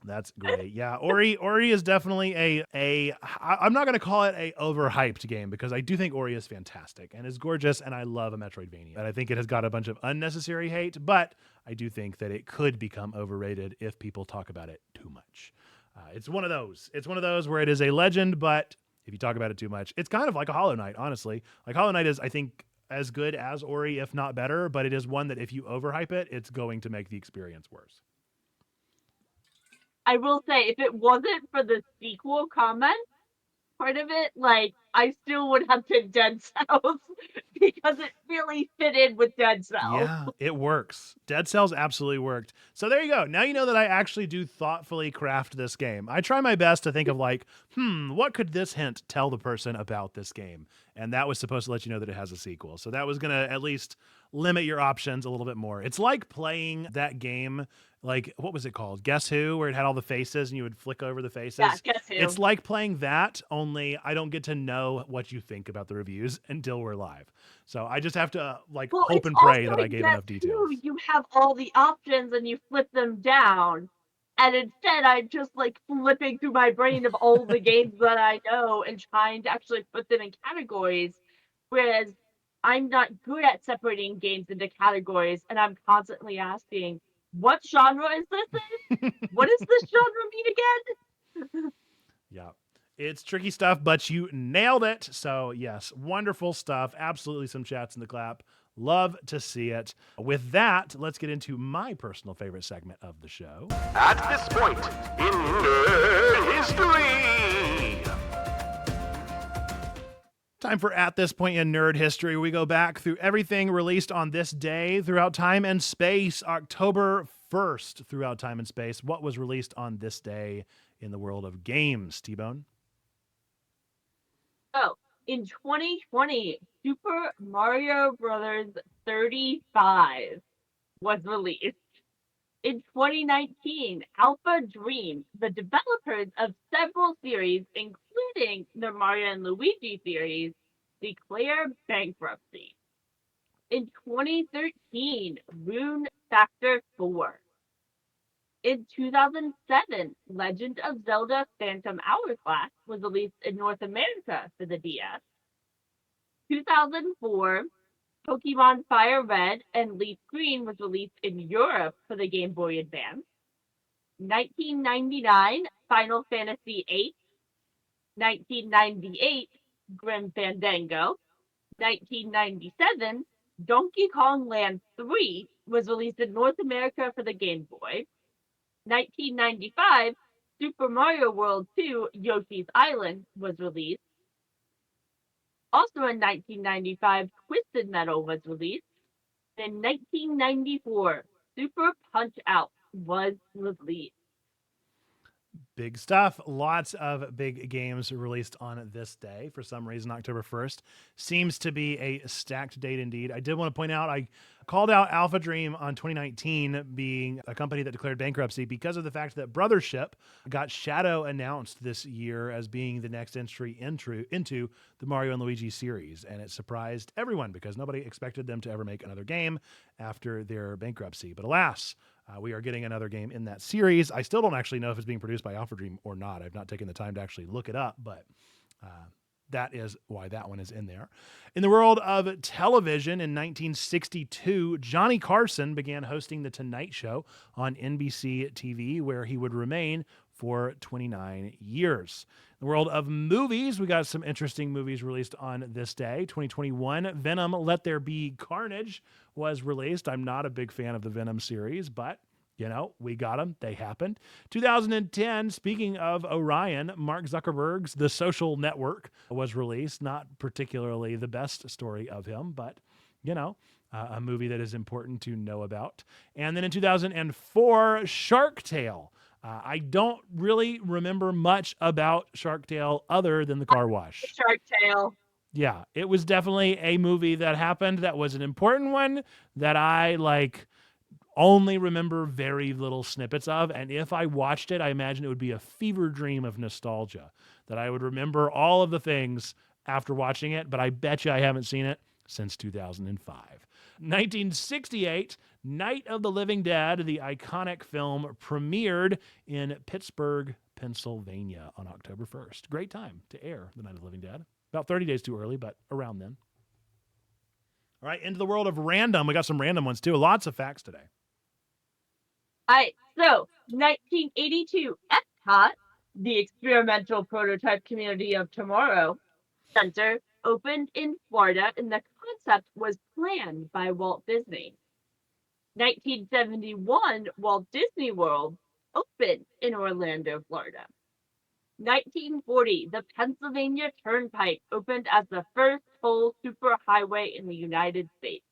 That's great. Yeah, Ori is definitely I'm not going to call it a overhyped game because I do think Ori is fantastic and is gorgeous and I love a Metroidvania. And I think it has got a bunch of unnecessary hate, but I do think that it could become overrated if people talk about it too much. It's one of those. It's one of those where it is a legend, but if you talk about it too much, it's kind of like a Hollow Knight, honestly. Like Hollow Knight is, I think, as good as Ori, if not better, but it is one that if you overhype it, it's going to make the experience worse. I will say, if it wasn't for the sequel comment part of it, like, I still would have picked Dead Cells because it really fit in with Dead Cells. Yeah, it works. Dead Cells absolutely worked. So there you go. Now you know that I actually do thoughtfully craft this game. I try my best to think of like, what could this hint tell the person about this game? And that was supposed to let you know that it has a sequel. So that was going to at least limit your options a little bit more. It's like playing that game, like, what was it called? Guess Who, where it had all the faces and you would flick over the faces. Yeah, Guess Who. It's like playing that, only I don't get to know what you think about the reviews until we're live. So I just have to hope and pray that I gave enough details. You have all the options and you flip them down. And instead, I'm just flipping through my brain of all the games that I know and trying to actually put them in categories. Whereas I'm not good at separating games into categories, and I'm constantly asking, what genre is this in? What does this genre mean again? Yeah. It's tricky stuff, but you nailed it. So, yes, wonderful stuff. Absolutely some chats in the clap. Love to see it. With that, let's get into my personal favorite segment of the show. At this point in nerd history. Time for At This Point in Nerd History. We go back through everything released on this day throughout time and space. October 1st throughout time and space. What was released on this day in the world of games, T-Bone? Oh, in 2020, Super Mario Bros. 35 was released. In 2019, Alpha Dream, the developers of several series, including the Mario and Luigi series, declare bankruptcy. In 2013, Rune Factor 4. In 2007, Legend of Zelda Phantom Hourglass was released in North America for the DS. 2004, Pokemon Fire Red and Leaf Green was released in Europe for the Game Boy Advance. 1999, Final Fantasy VIII. 1998, Grim Fandango. 1997, Donkey Kong Land 3 was released in North America for the Game Boy. 1995, Super Mario World 2 Yoshi's Island was released. Also in 1995, Twisted Metal was released. In 1994, Super Punch-Out was released. Big stuff. Lots of big games released on this day. For some reason, October 1st seems to be a stacked date indeed. I did want to point out, I called out Alpha Dream on 2019 being a company that declared bankruptcy because of the fact that Brothership got Shadow announced this year as being the next entry into the Mario and Luigi series. And it surprised everyone because nobody expected them to ever make another game after their bankruptcy. But alas, we are getting another game in that series. I still don't actually know if it's being produced by Alpha Dream or not. I've not taken the time to actually look it up, but that is why that one is in there. In the world of television, in 1962, Johnny Carson began hosting The Tonight Show on NBC TV, where he would remain for 29 years. In the world of movies, we got some interesting movies released on this day. 2021, Venom Let There Be Carnage was released. I'm not a big fan of the Venom series, but you know, we got them. They happened. 2010, speaking of Orion, Mark Zuckerberg's The Social Network was released. Not particularly the best story of him, but, you know, a movie that is important to know about. And then in 2004, Shark Tale. I don't really remember much about Shark Tale other than the car wash. Shark Tale. Yeah, it was definitely a movie that happened that was an important one that I only remember very little snippets of. And if I watched it, I imagine it would be a fever dream of nostalgia, that I would remember all of the things after watching it, but I bet you I haven't seen it since 2005. 1968, Night of the Living Dead, the iconic film, premiered in Pittsburgh, Pennsylvania on October 1st. Great time to air The Night of the Living Dead. About 30 days too early, but around then. All right, into the world of random. We got some random ones too. Lots of facts today. All right, so 1982, Epcot, the experimental prototype community of tomorrow center, opened in Florida, and the concept was planned by Walt Disney. 1971, Walt Disney World opened in Orlando, Florida. 1940, the Pennsylvania Turnpike opened as the first toll superhighway in the United States.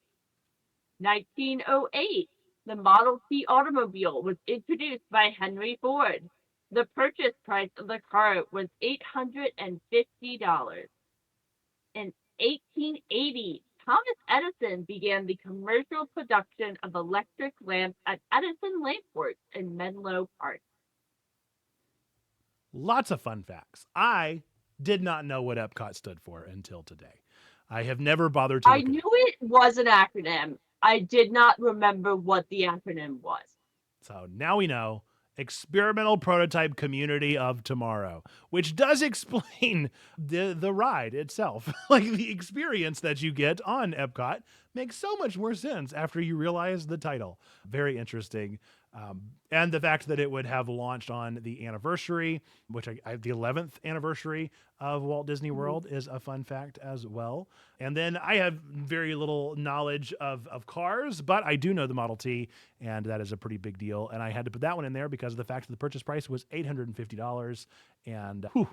1908, the Model T automobile was introduced by Henry Ford. The purchase price of the car was $850. In 1880, Thomas Edison began the commercial production of electric lamps at Edison Lamp Works in Menlo Park. Lots of fun facts. I did not know what Epcot stood for until today. I have never bothered to I look knew it it was an acronym. I did not remember what the acronym was. So now we know. Experimental Prototype Community of Tomorrow, which does explain the ride itself. Like the experience that you get on Epcot makes so much more sense after you realize the title. Very interesting. And the fact that it would have launched on the anniversary, which the 11th anniversary of Walt Disney World, is a fun fact as well. And then I have very little knowledge of cars, but I do know the Model T, and that is a pretty big deal. And I had to put that one in there because of the fact that the purchase price was $850. And whew,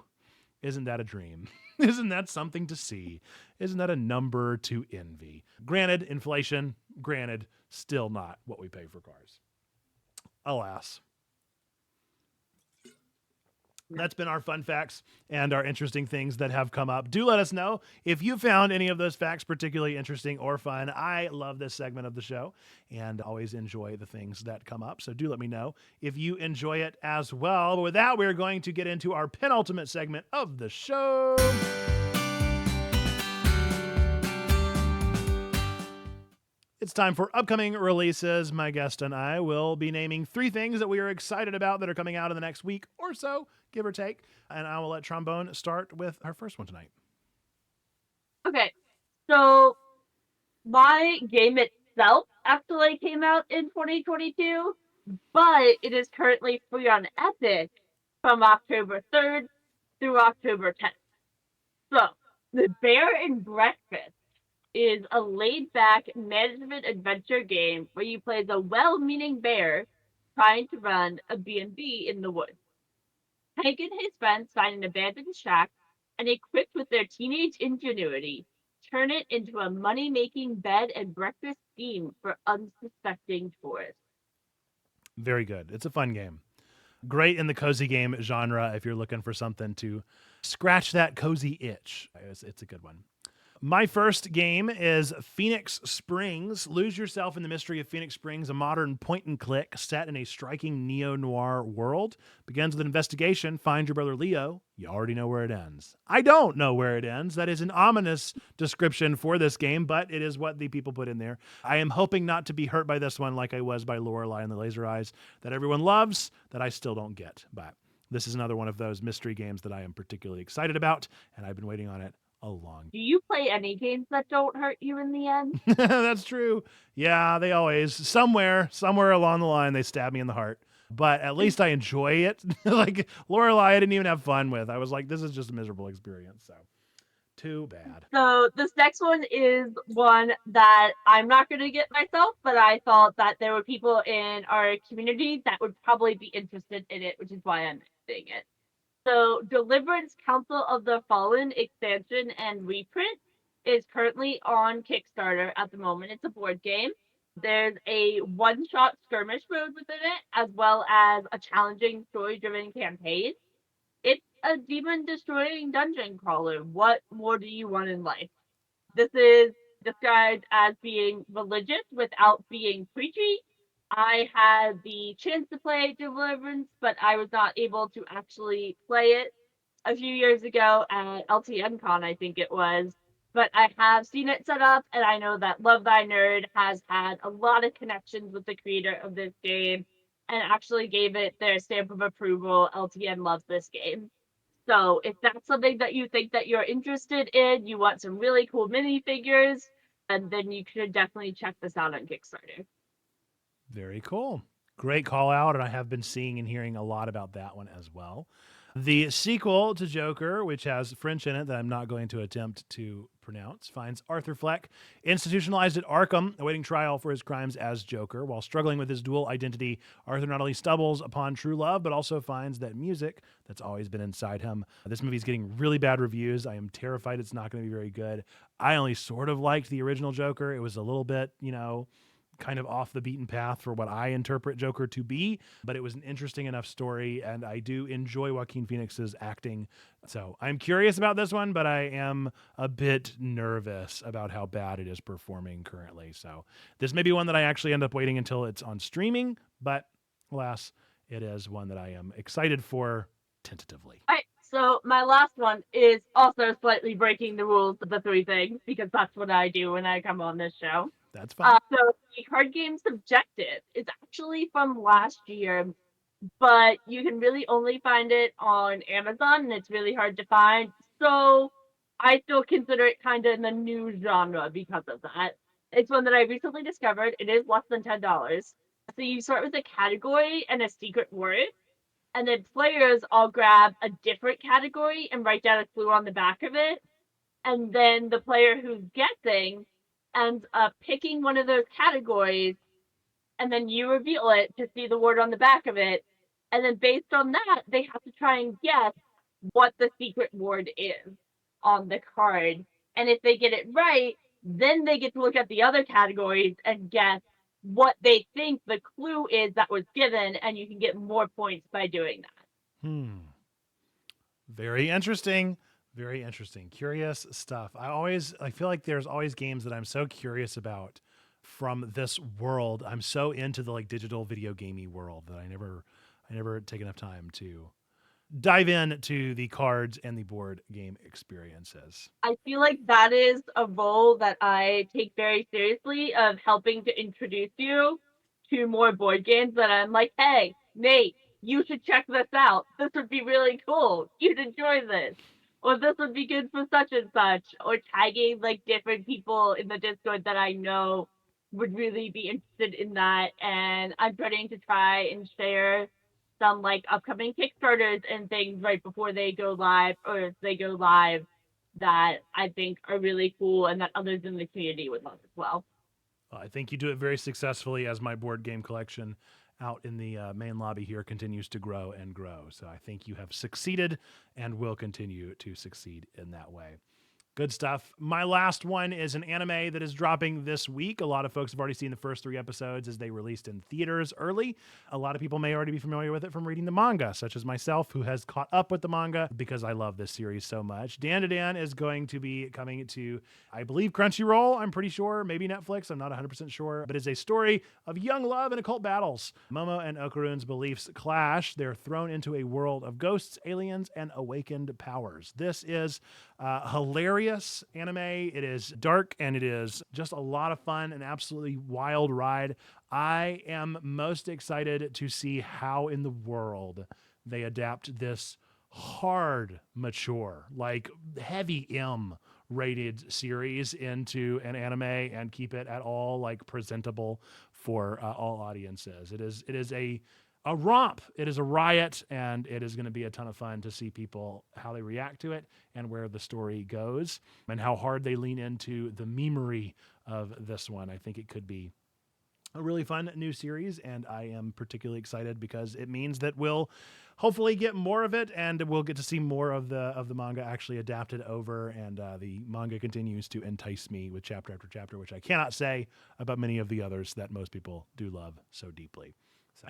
isn't that a dream? Isn't that something to see? Isn't that a number to envy? Granted, inflation, still not what we pay for cars. Alas. That's been our fun facts and our interesting things that have come up. Do let us know if you found any of those facts particularly interesting or fun. I love this segment of the show and always enjoy the things that come up. So do let me know if you enjoy it as well. But with that, we're going to get into our penultimate segment of the show. It's time for upcoming releases. My guest and I will be naming 3 things that we are excited about that are coming out in the next week or so, give or take. And I will let Trombone start with our first one tonight. Okay, so my game itself actually came out in 2022, but it is currently free on Epic from October 3rd through October 10th. So, The Bear and Breakfast is a laid-back management adventure game where you play as a well-meaning bear trying to run a B&B in the woods. Hank and his friends find an abandoned shack and, equipped with their teenage ingenuity, turn it into a money-making bed and breakfast scheme for unsuspecting tourists. Very good. It's a fun game. Great in the cozy game genre if you're looking for something to scratch that cozy itch. It's a good one. My first game is Phoenix Springs. Lose yourself in the mystery of Phoenix Springs, a modern point-and-click set in a striking neo-noir world. Begins with an investigation. Find your brother Leo. You already know where it ends. I don't know where it ends. That is an ominous description for this game, but it is what the people put in there. I am hoping not to be hurt by this one like I was by Lorelei and the Laser Eyes, that everyone loves, that I still don't get. But this is another one of those mystery games that I am particularly excited about, and I've been waiting on it a long. Do you play any games that don't hurt you in the end? That's true. Yeah, they always, somewhere along the line, they stab me in the heart. But at least I enjoy it. Like Lorelei, I didn't even have fun with. I was like, this is just a miserable experience. So too bad. So this next one is one that I'm not going to get myself, but I thought that there were people in our community that would probably be interested in it, which is why I'm saying it. So Deliverance Council of the Fallen expansion and reprint is currently on Kickstarter at the moment. It's a board game. There's a one-shot skirmish mode within it, as well as a challenging story-driven campaign. It's a demon-destroying dungeon crawler. What more do you want in life? This is described as being religious without being preachy. I had the chance to play Deliverance, but I was not able to actually play it a few years ago at LTNCon, I think it was. but I have seen it set up, and I know that Love Thy Nerd has had a lot of connections with the creator of this game and actually gave it their stamp of approval. LTN loves this game. So if that's something that you think that you're interested in, you want some really cool minifigures, and then you should definitely check this out on Kickstarter. Very cool. Great call out, and I have been seeing and hearing a lot about that one as well. The sequel to Joker, which has French in it that I'm not going to attempt to pronounce, finds Arthur Fleck institutionalized at Arkham, awaiting trial for his crimes as Joker. While struggling with his dual identity, Arthur not only stumbles upon true love, but also finds that music that's always been inside him. This movie's getting really bad reviews. I am terrified it's not going to be very good. I only sort of liked the original Joker. It was a little bit, kind of off the beaten path for what I interpret Joker to be, but it was an interesting enough story, and I do enjoy Joaquin Phoenix's acting. So I'm curious about this one, but I am a bit nervous about how bad it is performing currently. So this may be one that I actually end up waiting until it's on streaming, but alas, it is one that I am excited for tentatively. All right, so my last one is also slightly breaking the rules of the three things, because that's what I do when I come on this show. That's fine. So the card game Subjective is actually from last year, but you can really only find it on Amazon, and it's really hard to find. So I still consider it kind of in the new genre because of that. It's one that I recently discovered. It is less than $10. So you start with a category and a secret word, and then players all grab a different category and write down a clue on the back of it. And then the player who's guessing ends up picking one of those categories, and then you reveal it to see the word on the back of it. And then based on that, they have to try and guess what the secret word is on the card. And if they get it right, then they get to look at the other categories and guess what they think the clue is that was given, and you can get more points by doing that. Very interesting. Very interesting. Curious stuff. I feel like there's always games that I'm so curious about from this world. I'm so into the digital video gamey world that I never take enough time to dive into the cards and the board game experiences. I feel like that is a role that I take very seriously, of helping to introduce you to more board games that I'm like, hey, Nate, you should check this out. This would be really cool. You'd enjoy this. Or this would be good for such and such. Or tagging different people in the Discord that I know would really be interested in that. And I'm starting to try and share some upcoming Kickstarters and things right before they go live, or if they go live, that I think are really cool and that others in the community would love as well. I think you do it very successfully, as my board game collection out in the main lobby here continues to grow and grow. So I think you have succeeded and will continue to succeed in that way. Good stuff. My last one is an anime that is dropping this week. A lot of folks have already seen the first 3 episodes as they released in theaters early. A lot of people may already be familiar with it from reading the manga, such as myself, who has caught up with the manga because I love this series so much. Dan to Dan is going to be coming to, I believe, Crunchyroll, I'm pretty sure, maybe Netflix, I'm not 100% sure, but it's a story of young love and occult battles. Momo and Okarun's beliefs clash. They're thrown into a world of ghosts, aliens, and awakened powers. This is hilarious anime. It is dark, and it is just a lot of fun, an absolutely wild ride. I am most excited to see how in the world they adapt this hard, mature, heavy M rated series into an anime and keep it at all presentable for all audiences. It is a romp. It is a riot, and it is going to be a ton of fun to see people, how they react to it and where the story goes and how hard they lean into the memery of this one. I think it could be a really fun new series, and I am particularly excited because it means that we'll hopefully get more of it, and we'll get to see more of the manga actually adapted over, and the manga continues to entice me with chapter after chapter, which I cannot say about many of the others that most people do love so deeply.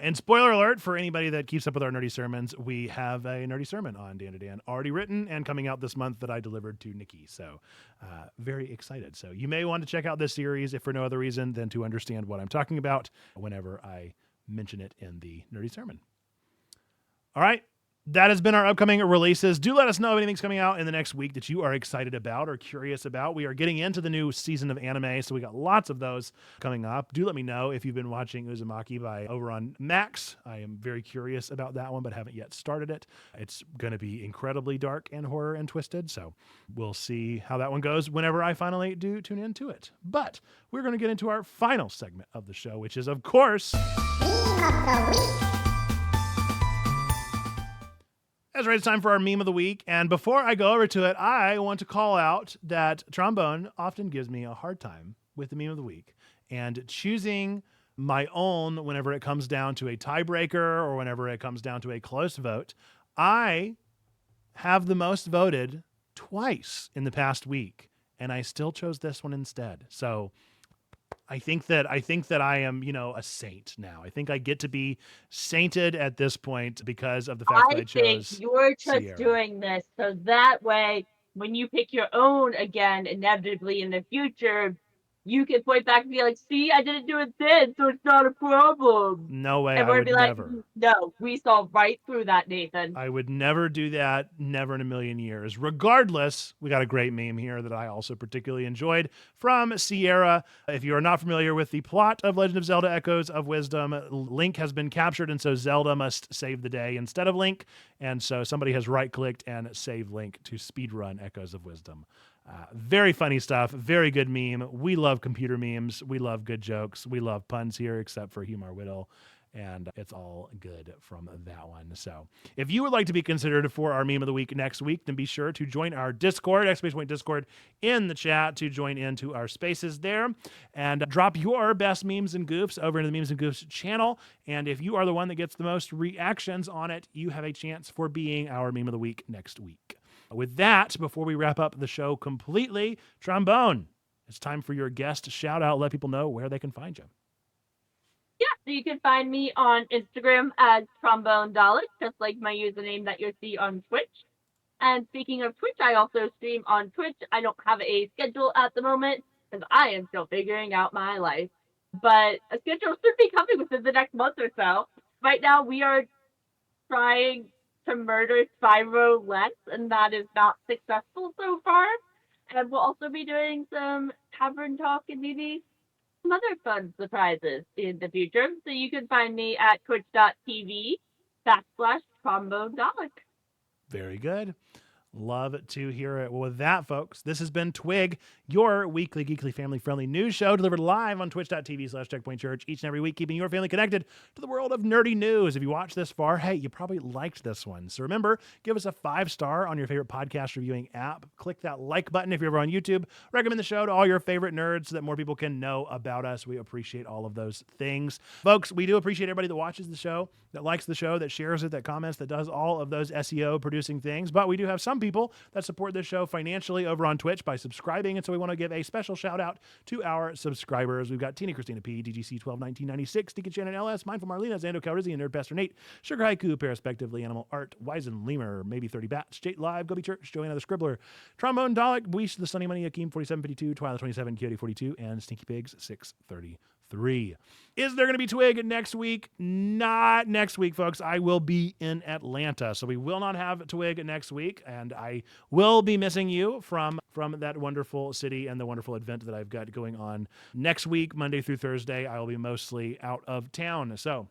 And spoiler alert for anybody that keeps up with our nerdy sermons, we have a nerdy sermon on Dan to Dan already written and coming out this month that I delivered to Nikki. So very excited. So you may want to check out this series if for no other reason than to understand what I'm talking about whenever I mention it in the nerdy sermon. All right. that has been our upcoming releases. Do let us know if anything's coming out in the next week that you are excited about or curious about. We are getting into the new season of anime, so we got lots of those coming up. Do let me know if you've been watching Uzumaki over on Max. I am very curious about that one, but haven't yet started it. It's going to be incredibly dark and horror and twisted, so we'll see how that one goes whenever I finally do tune into it. But we're going to get into our final segment of the show, which is, of course, that's right, it's time for our meme of the week. And before I go over to it, I want to call out that Trombone often gives me a hard time with the meme of the week. And choosing my own whenever it comes down to a tiebreaker or whenever it comes down to a close vote, I have the most voted twice in the past week. And I still chose this one instead. So I think that I am, a saint now. I think I get to be sainted at this point because of the fact that I chose think you're just Sierra. doing this so that way, when you pick your own again, inevitably in the future, you can point back and be like, see, I didn't do it then, so it's not a problem. No way, And I we're would gonna be never. like, no, we saw right through that, Nathan. I would never do that, never in a million years. Regardless, we got a great meme here that I also particularly enjoyed from Sierra. If you are not familiar with the plot of Legend of Zelda Echoes of Wisdom, Link has been captured, and so Zelda must save the day instead of Link. And so somebody has right-clicked and saved Link to speedrun Echoes of Wisdom. Very funny stuff. Very good meme. We love computer memes. We love good jokes. We love puns here, except for Humor Whittle. And it's all good from that one. So if you would like to be considered for our meme of the week next week, then be sure to join our Discord, !Discord, in the chat to join into our spaces there and drop your best memes and goofs over into the Memes and Goofs channel. And if you are the one that gets the most reactions on it, you have a chance for being our meme of the week next week. With that, before we wrap up the show completely, Trombone, it's time for your guest shout out. Let people know where they can find you. Yeah, so you can find me on Instagram as Trombone Dalek, just like my username that you'll see on Twitch. And speaking of Twitch, I also stream on Twitch. I don't have a schedule at the moment because I am still figuring out my life. But a schedule should be coming within the next month or so. Right now, we are trying to murder Spyro Lex, and that is not successful so far. And we'll also be doing some tavern talk and maybe some other fun surprises in the future. So you can find me at twitch.tv/Trombone Dalek. Very good. Love to hear it. Well, with that, folks, this has been Twig, your weekly, geekly, family-friendly news show delivered live on twitch.tv/Checkpoint Church each and every week, keeping your family connected to the world of nerdy news. If you watched this far, hey, you probably liked this one. So remember, give us a 5-star on your favorite podcast reviewing app. Click that like button if you're ever on YouTube. Recommend the show to all your favorite nerds so that more people can know about us. We appreciate all of those things. Folks, we do appreciate everybody that watches the show, that likes the show, that shares it, that comments, that does all of those SEO producing things. But we do have some people that support this show financially over on Twitch by subscribing. And so we want to give a special shout out to our subscribers. We've got Tina Christina P, DGC 121996, Deacon Shannon LS, Mindful Marlena, Zando Calrissian, Nerd Pastor Nate, Sugar Haiku, Perspectively, Animal Art, Wizen Lemur, Maybe 30 Bats, Jate Live, Gobi Church, Joanna the Scribbler, Trombone Dalek, Buish the Sunny Money, Akeem 4752, Twilight 27, Coyote 42, and Stinky Pigs 633. Is there going to be Twig next week? Not next week, folks. I will be in Atlanta, so we will not have Twig next week, and I will be missing you from that wonderful city and the wonderful event that I've got going on next week, Monday through Thursday. I will be mostly out of town, so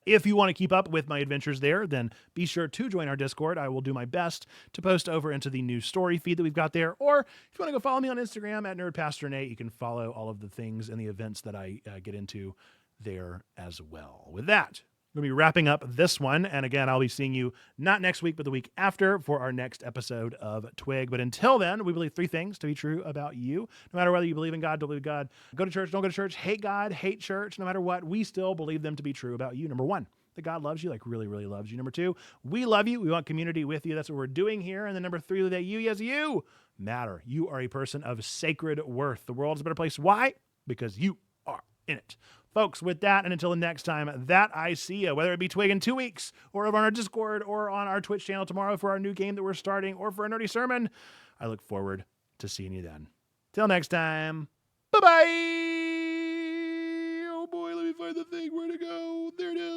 if you want to keep up with my adventures there, then be sure to join our Discord. I will do my best to post over into the new story feed that we've got there. Or if you want to go follow me on Instagram at NerdPastorNate, you can follow all of the things and the events that I get into there as well. With that, we're going to be wrapping up this one. And again, I'll be seeing you not next week, but the week after for our next episode of Twig. But until then, we believe 3 things to be true about you. No matter whether you believe in God, don't believe in God, go to church, don't go to church, hate God, hate church, no matter what, we still believe them to be true about you. Number 1, that God loves you, like really, really loves you. Number 2, we love you. We want community with you. That's what we're doing here. And then number 3, that you, yes, you matter. You are a person of sacred worth. The world is a better place. Why? Because you are in it. Folks, with that, and until the next time that I see you, whether it be Twig in 2 weeks, or over on our Discord, or on our Twitch channel tomorrow for our new game that we're starting, or for a nerdy sermon, I look forward to seeing you then. Till next time, bye-bye! Oh boy, let me find the thing. Where to go? There it is.